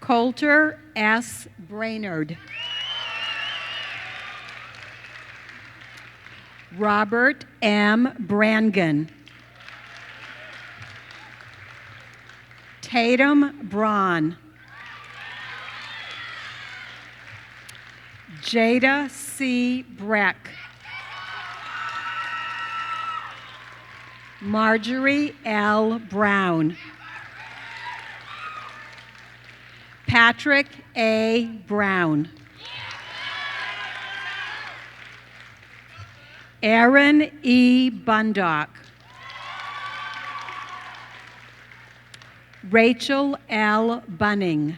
Coulter S. Brainerd. Robert M. Brangan. Tatum Braun. Jada C. Breck. Marjorie L. Brown. Patrick A. Brown. Aaron E. Bundock. Rachel L. Bunning.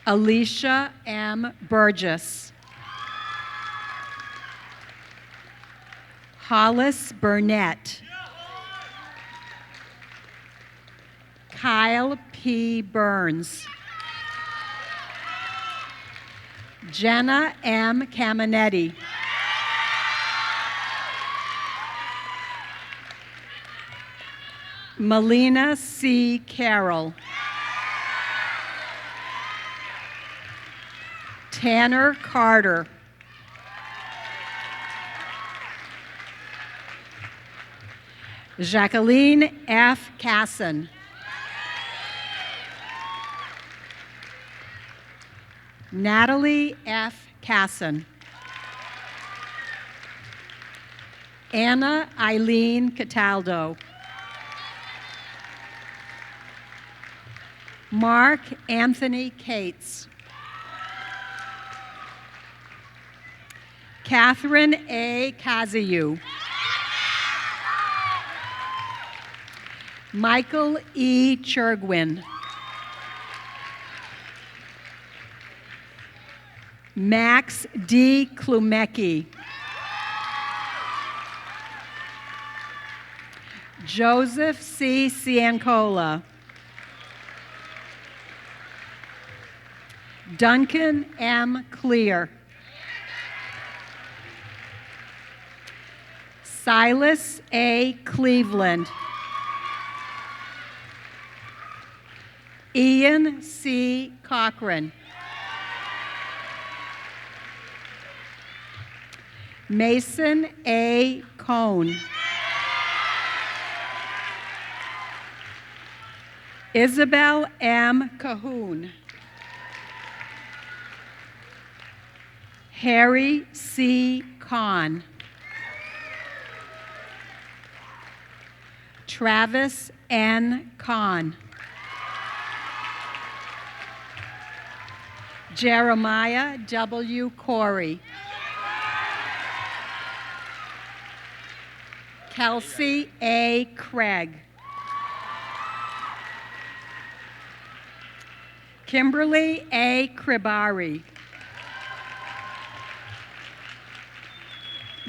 Alicia M. Burgess. Hollis Burnett. Kyle P. Burns. Jenna M. Caminetti. Melina C. Carroll. Tanner Carter. Jacqueline F. Casson. Natalie F. Casson. Anna Eileen Cataldo. Mark Anthony Cates. Catherine A. Kaziu. Michael E. Churgwin. Max D. Klumecki. Joseph C. Ciancola. Duncan M. Clear. Silas A. Cleveland. Ian C. Cochran. Mason A. Cohn. Isabel M. Cahoon. Harry C. Kahn. Travis N. Kahn. Jeremiah W. Corey. Kelsey A. Craig. Kimberly A. Kribari.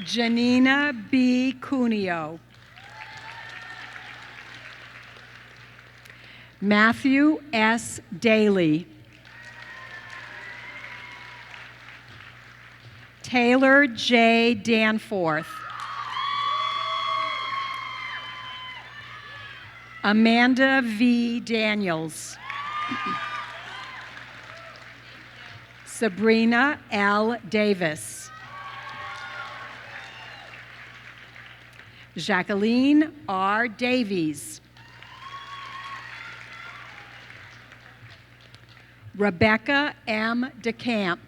Janina B. Cuneo. Matthew S. Daly. Taylor J. Danforth. Amanda V. Daniels. Sabrina L. Davis. Jacqueline R. Davies. Rebecca M. DeCamp.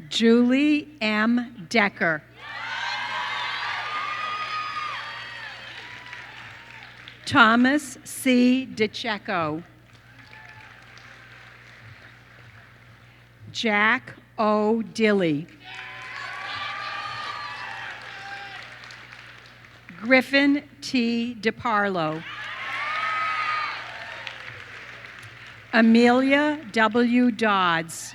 Julie M. Decker. Thomas C. DeCecco. Jack O. Dilly. Griffin T. DeParlo. Amelia W. Dodds.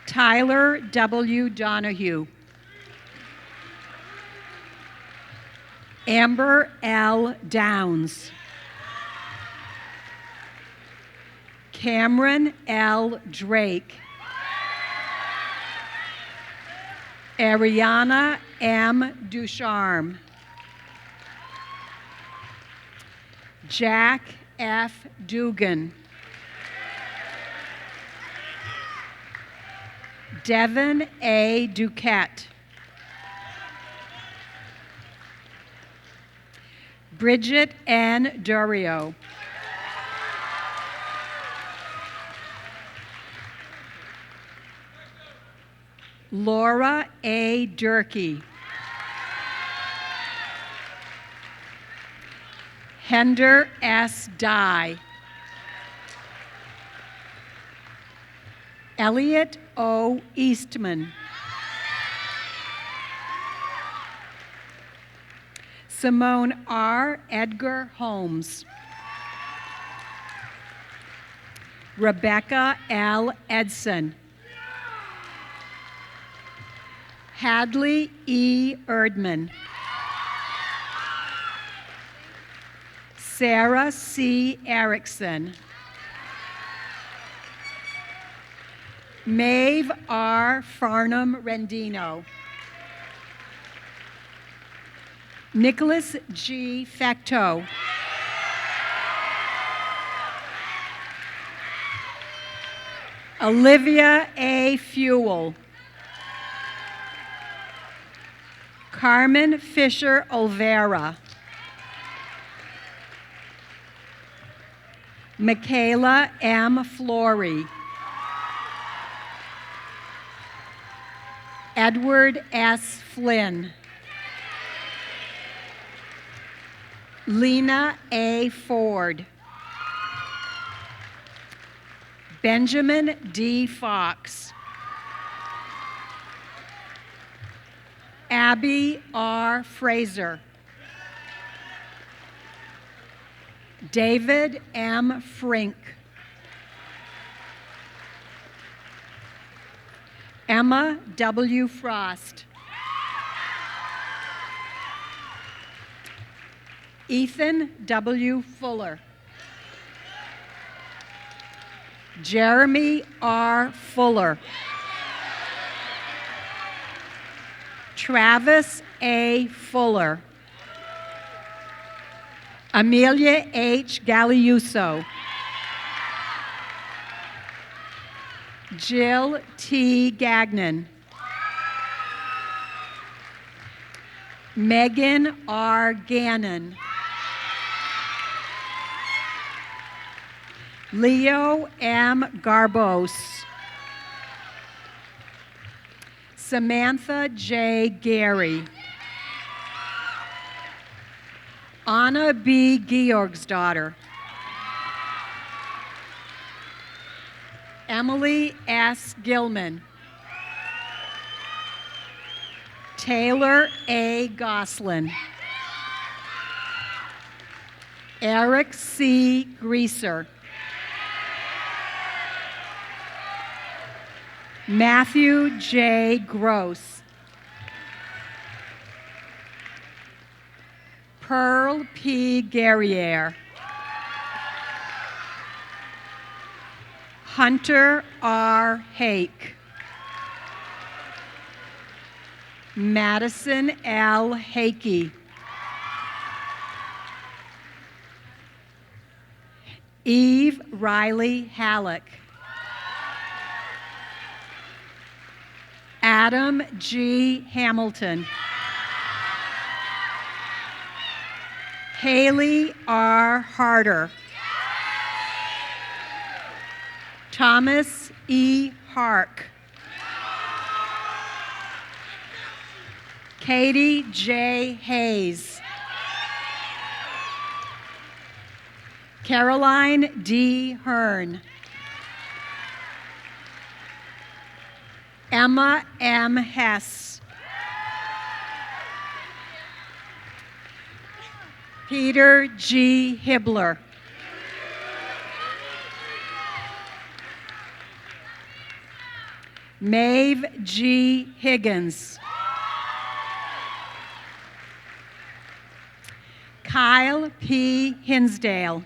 Tyler W. Donahue. Amber L. Downs. Cameron L. Drake. Ariana M. Ducharme. Jack F. Dugan. Devin A. Duquette. Bridget N. Durio. Laura A. Durkee. Hender S. Dye. Elliot O. Eastman. Simone R. Edgar Holmes. Rebecca L. Edson. Hadley E. Erdman. Sarah C. Erickson. Maeve R. Farnham Rendino. Nicholas G. Facto. Olivia A. Fuel. Carmen Fisher Olvera. Michaela M. Flory. Edward S. Flynn. Lena A. Ford. Benjamin D. Fox. Abby R. Fraser. David M. Frink. Emma W. Frost. Ethan W. Fuller. Jeremy R. Fuller. Travis A. Fuller. Amelia H. Galliuso. Jill T. Gagnon. Megan R. Gannon. Leo M. Garbos. Samantha J. Gary. Anna B. Georgsdaughter. Emily S. Gilman. Taylor A. Goslin. Eric C. Greaser. Matthew J. Gross. Pearl P. Guerriere. Hunter R. Hake. Madison L. Hakey. Eve Riley Halleck. Adam G. Hamilton. Haley R. Harder. Thomas E. Hark. Katie J. Hayes. Caroline D. Hearn. Emma M. Hess. Peter G. Hibbler. Maeve G. Higgins. Kyle P. Hinsdale.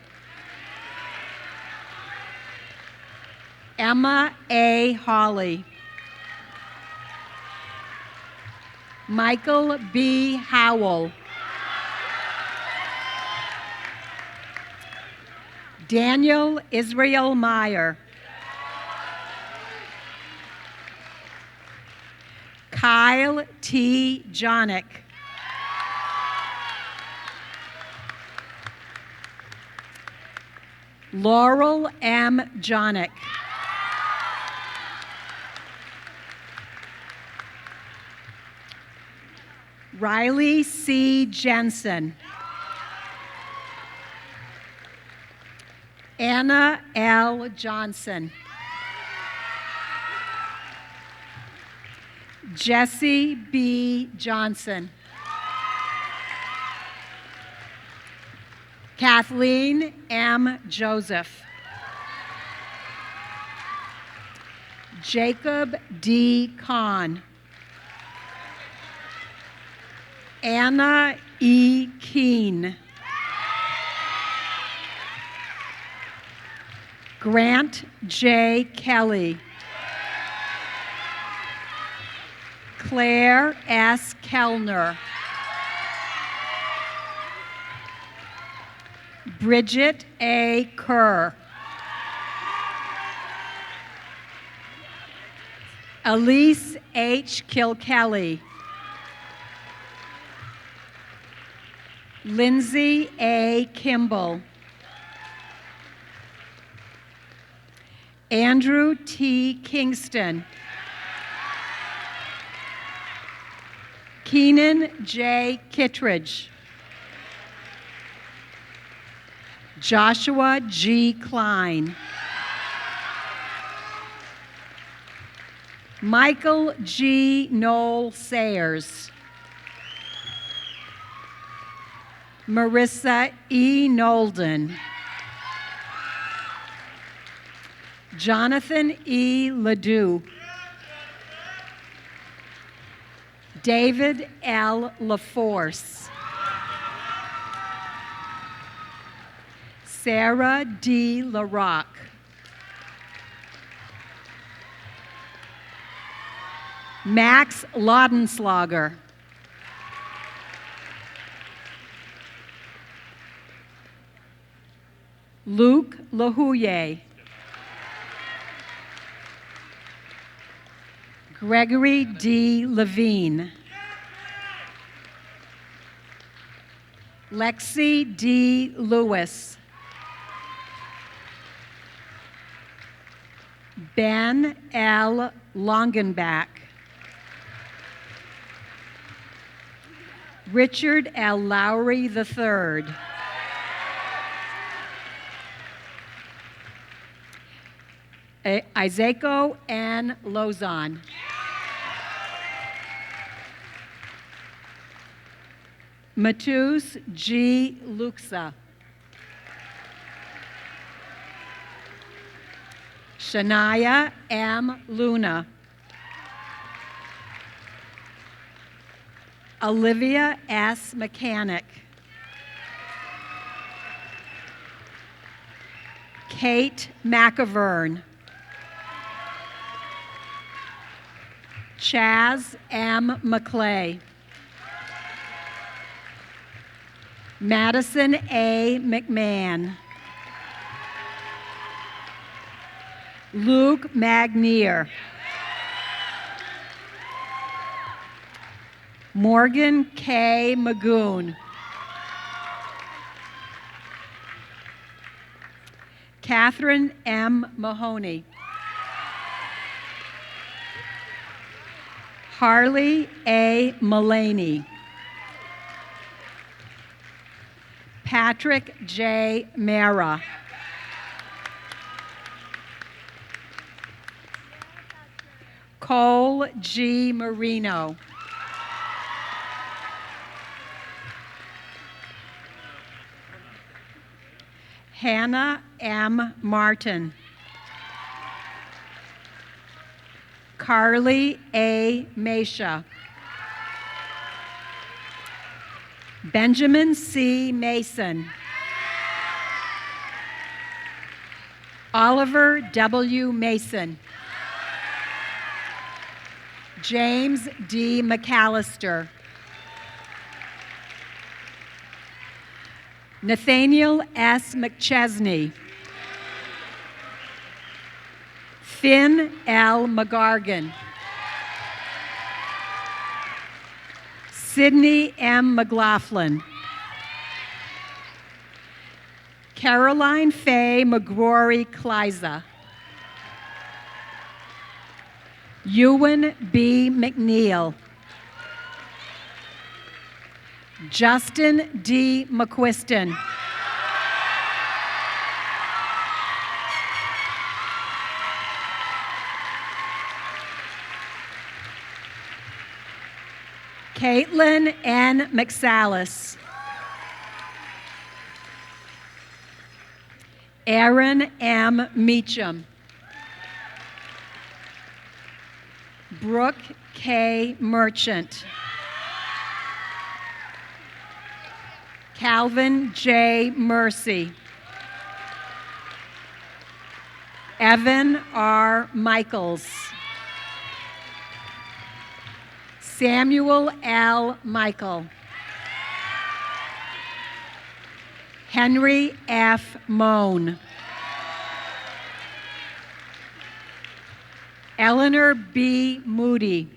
Emma A. Hawley. Michael B. Howell. Daniel Israel Meyer. Kyle T. Jonick. Laurel M. Jonick. Riley C. Jensen. Anna L. Johnson. Jesse B. Johnson. Kathleen M. Joseph. Jacob D. Kahn. Anna E. Keene. Grant J. Kelly. Claire S. Kellner. Bridget A. Kerr. Elise H. Kilkelly. Lindsay A. Kimball. Andrew T. Kingston. Keenan J. Kittredge. Joshua G. Klein. Michael G. Noel Sayers. Marissa E. Nolden. Jonathan E. Ledoux. David L. LaForce. Sarah D. LaRock. Max Laudenslager. Luke LaHouye. Gregory D. Levine. Lexi D. Lewis. Ben L. Longenbach. Richard L. Lowry III. Isaaco N. Lozon. Matus G. Luxa. Shania M. Luna. Olivia S. Mechanic. Kate McAvern. Chaz M. McClay. Madison A. McMahon. Luke Magnier. Morgan K. Magoon. Catherine M. Mahoney. Harley A. Mullaney. Patrick J. Mara. Cole G. Marino. Hannah M. Martin. Carly A. Mesha. Benjamin C. Mason. Oliver W. Mason. James D. McAllister. Nathaniel S. McChesney. Finn L. McGargan. Sydney M. McLaughlin. Caroline Faye McGrory Kleiza. Ewan B. McNeil. Justin D. McQuiston. Caitlin N. McSallis. Aaron M. Meacham. Brooke K. Merchant. Calvin J. Mercy. Evan R. Michaels. Samuel L. Michael. Henry F. Moan. Eleanor B. Moody.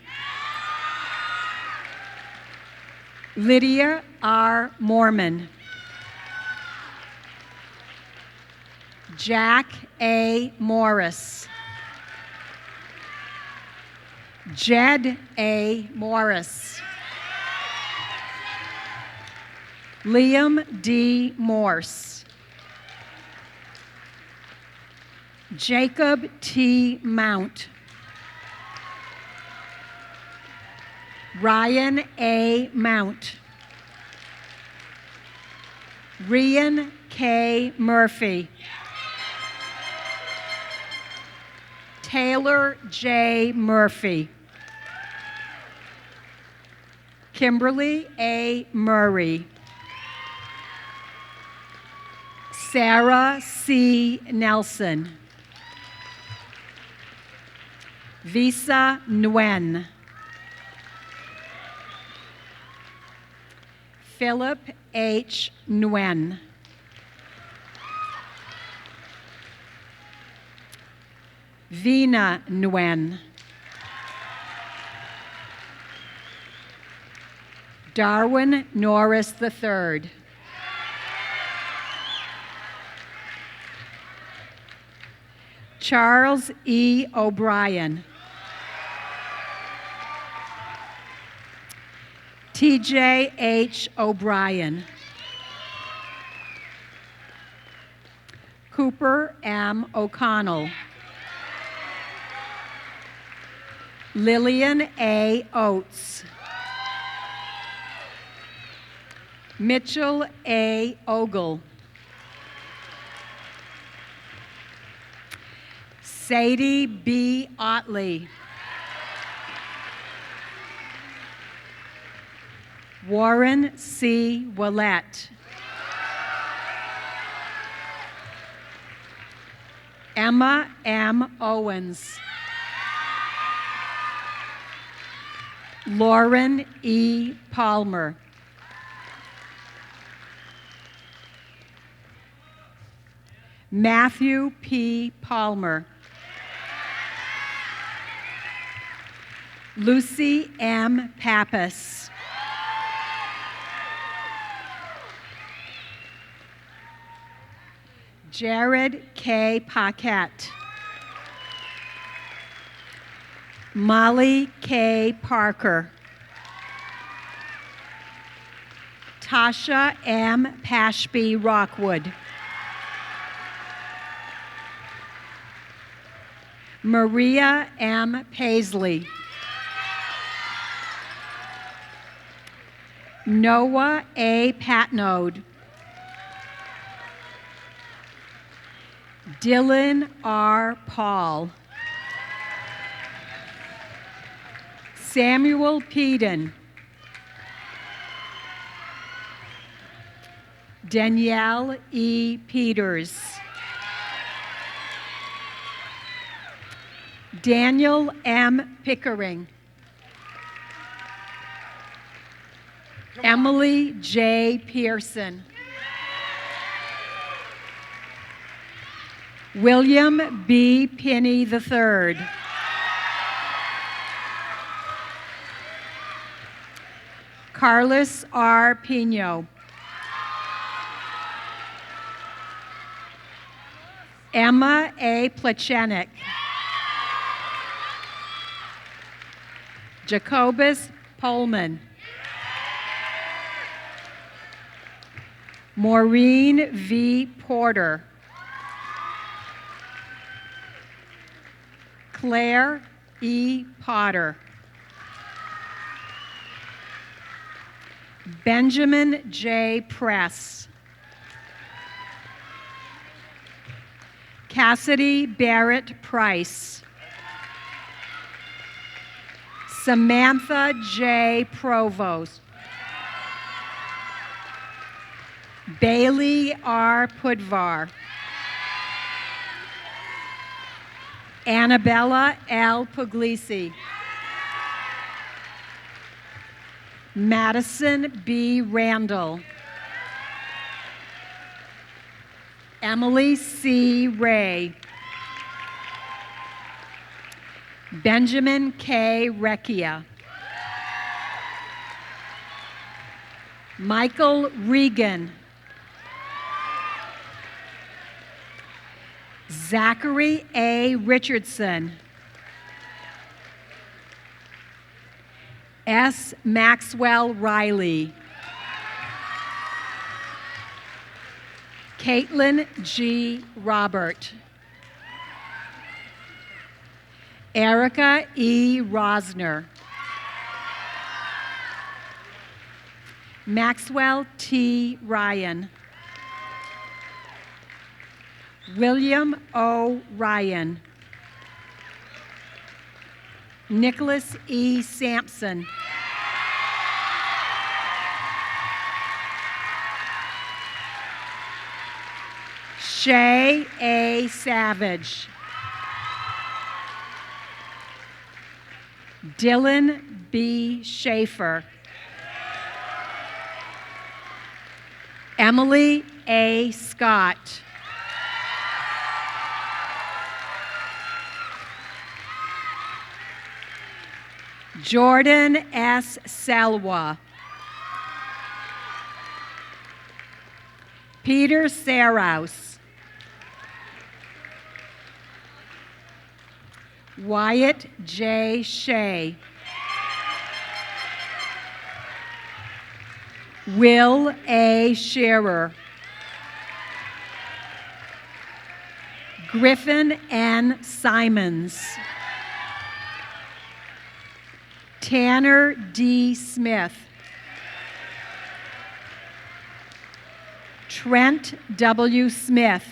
Lydia R. Mormon. Jack A. Morris. Jed A. Morris. Liam D. Morse. Jacob T. Mount. Ryan A. Mount. Rian K. Murphy. Taylor J. Murphy. Kimberly A. Murray. Sarah C. Nelson. Visa Nguyen. Philip H. Nguyen. Vina Nguyen. Darwin Norris III. Charles E. O'Brien. TJ H. O'Brien. Cooper M. O'Connell. Lillian A. Oates. Mitchell A. Ogle. Sadie B. Otley. Warren C. Willett. Emma M. Owens. Lauren E. Palmer. Matthew P. Palmer. Lucy M. Pappas. Jared K. Paquette. Molly K. Parker. Tasha M. Pashby Rockwood. Maria M. Paisley. Noah A. Patnode. Dylan R. Paul. Samuel Peden. Danielle E. Peters. Daniel M. Pickering. Emily J. Pearson. William B. Pinney III. Carlos R. Pino. Emma A. Plachenik. Jacobus Pullman. Maureen V. Porter. Claire E. Potter. Benjamin J. Press. Cassidy Barrett Price. Samantha J. Provost. Bailey R. Pudvar. Annabella L. Puglisi. Madison B. Randall. Emily C. Ray. Benjamin K. Recchia. Michael Regan. Zachary A. Richardson. S. Maxwell Riley. Caitlin G. Robert. Erica E. Rosner. Maxwell T. Ryan. William O. Ryan. Nicholas E. Sampson. Shay A. Savage. Dylan B. Schaefer. Emily A. Scott. Jordan S. Selwa. Peter Saraus. Wyatt J. Shea. Will A. Shearer. Griffin N. Simons. Tanner D. Smith. Trent W. Smith.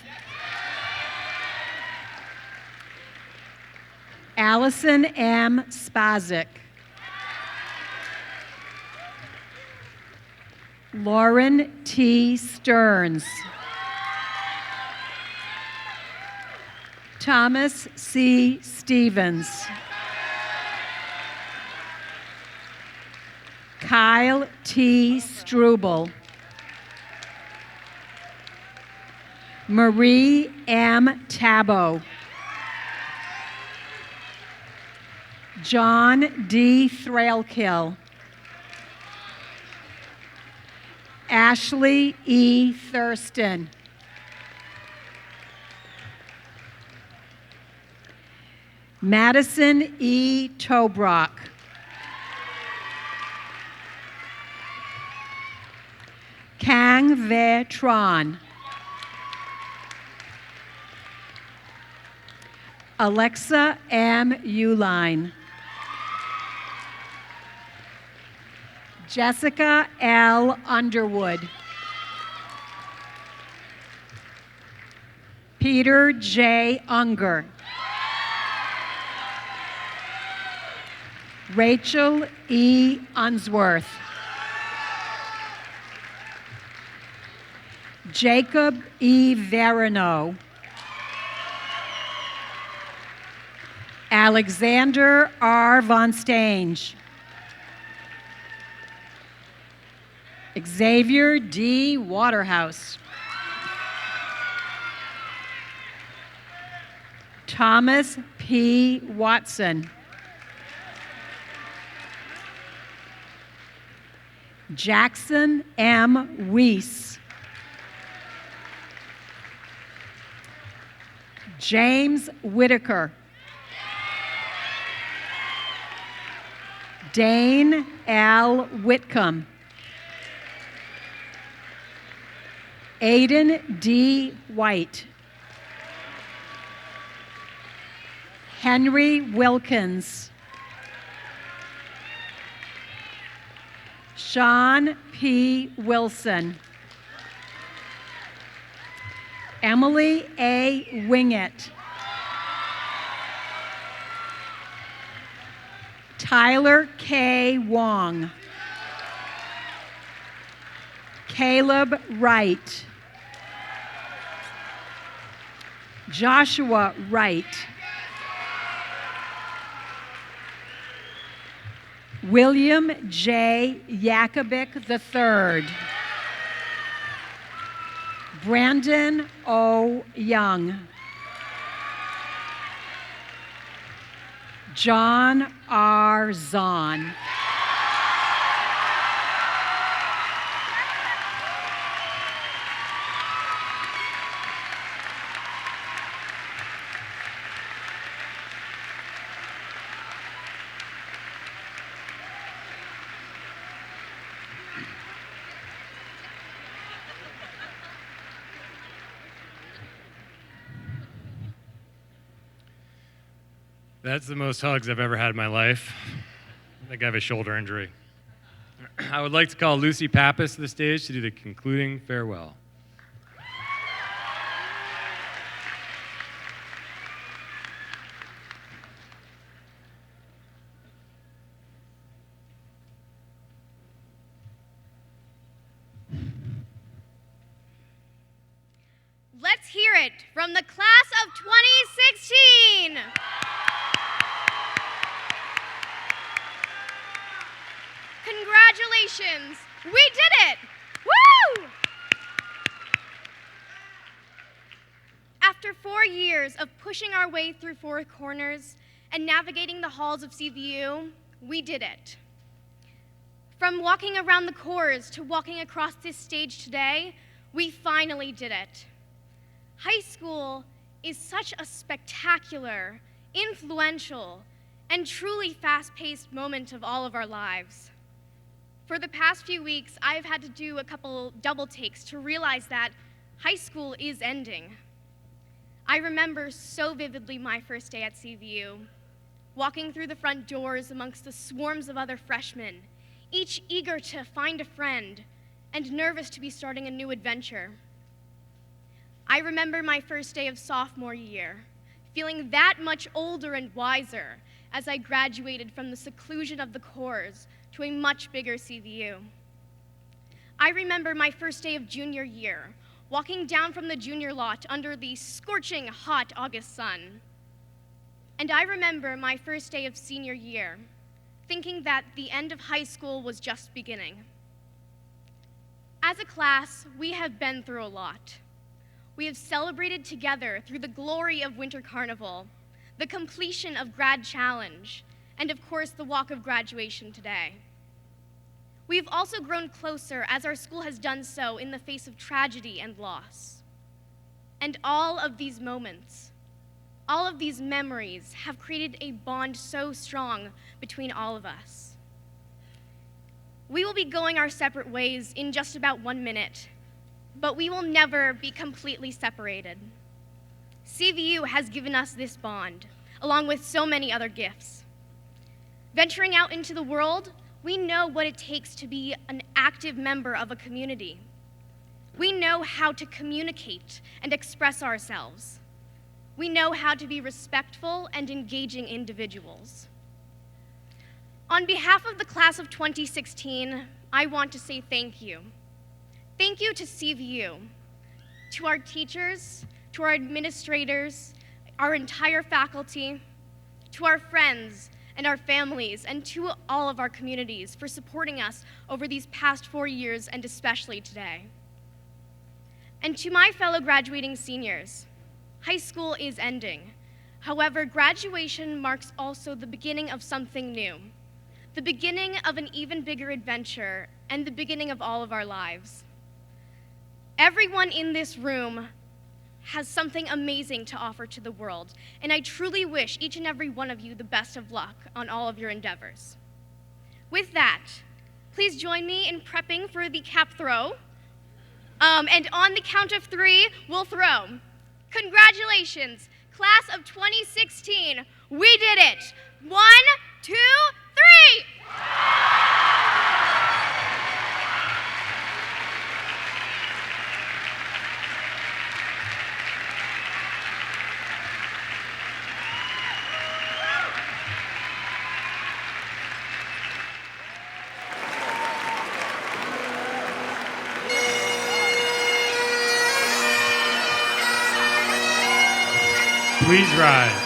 Allison M. Spazik. Lauren T. Stearns. Thomas C. Stevens. Kyle T. Struble. Marie M. Tabo. John D. Threlkill. Ashley E. Thurston. Madison E. Tobrock. Vetron. Alexa M. Uline. Jessica L. Underwood. Peter J. Unger. Rachel E. Unsworth. Jacob E. Verino. Alexander R. Von Stange. Xavier D. Waterhouse. Thomas P. Watson. Jackson M. Weiss. James Whitaker. Dane L. Whitcomb. Aiden D. White. Henry Wilkins. Sean P. Wilson. Emily A. Wingett. Tyler K. Wong. Caleb Wright. Joshua Wright. William J. Yakovic III. Brandon O. Young. John R. Zahn. That's the most hugs I've ever had in my life. I think I have a shoulder injury. I would like to call Lucy Pappas to the stage to do the concluding farewell. Let's hear it from the class of 2016. Congratulations, we did it! Woo! After 4 years of pushing our way through 4 corners and navigating the halls of CVU, we did it. From walking around the cores to walking across this stage today, we finally did it. High school is such a spectacular, influential, and truly fast-paced moment of all of our lives. For the past few weeks, I've had to do a couple double takes to realize that high school is ending. I remember so vividly my first day at CVU, walking through the front doors amongst the swarms of other freshmen, each eager to find a friend and nervous to be starting a new adventure. I remember my first day of sophomore year, feeling that much older and wiser as I graduated from the seclusion of the cores to a much bigger CVU. I remember my first day of junior year, walking down from the junior lot under the scorching hot August sun. And I remember my first day of senior year, thinking that the end of high school was just beginning. As a class, we have been through a lot. We have celebrated together through the glory of Winter Carnival, the completion of Grad Challenge, and of course the walk of graduation today. We've also grown closer as our school has done so in the face of tragedy and loss. And all of these moments, all of these memories have created a bond so strong between all of us. We will be going our separate ways in just about 1 minute, but we will never be completely separated. CVU has given us this bond, along with so many other gifts. Venturing out into the world, we know what it takes to be an active member of a community. We know how to communicate and express ourselves. We know how to be respectful and engaging individuals. On behalf of the class of 2016, I want to say thank you. Thank you to CVU, to our teachers, to our administrators, our entire faculty, to our friends and our families, and to all of our communities for supporting us over these past 4 years and especially today. And to my fellow graduating seniors, high school is ending. However, graduation marks also the beginning of something new, the beginning of an even bigger adventure, and the beginning of all of our lives. Everyone in this room has something amazing to offer to the world, and I truly wish each and every one of you the best of luck on all of your endeavors. With that, please join me in prepping for the cap throw. And on the count of 3, we'll throw. Congratulations, class of 2016. We did it. 1, 2, 3. Please rise.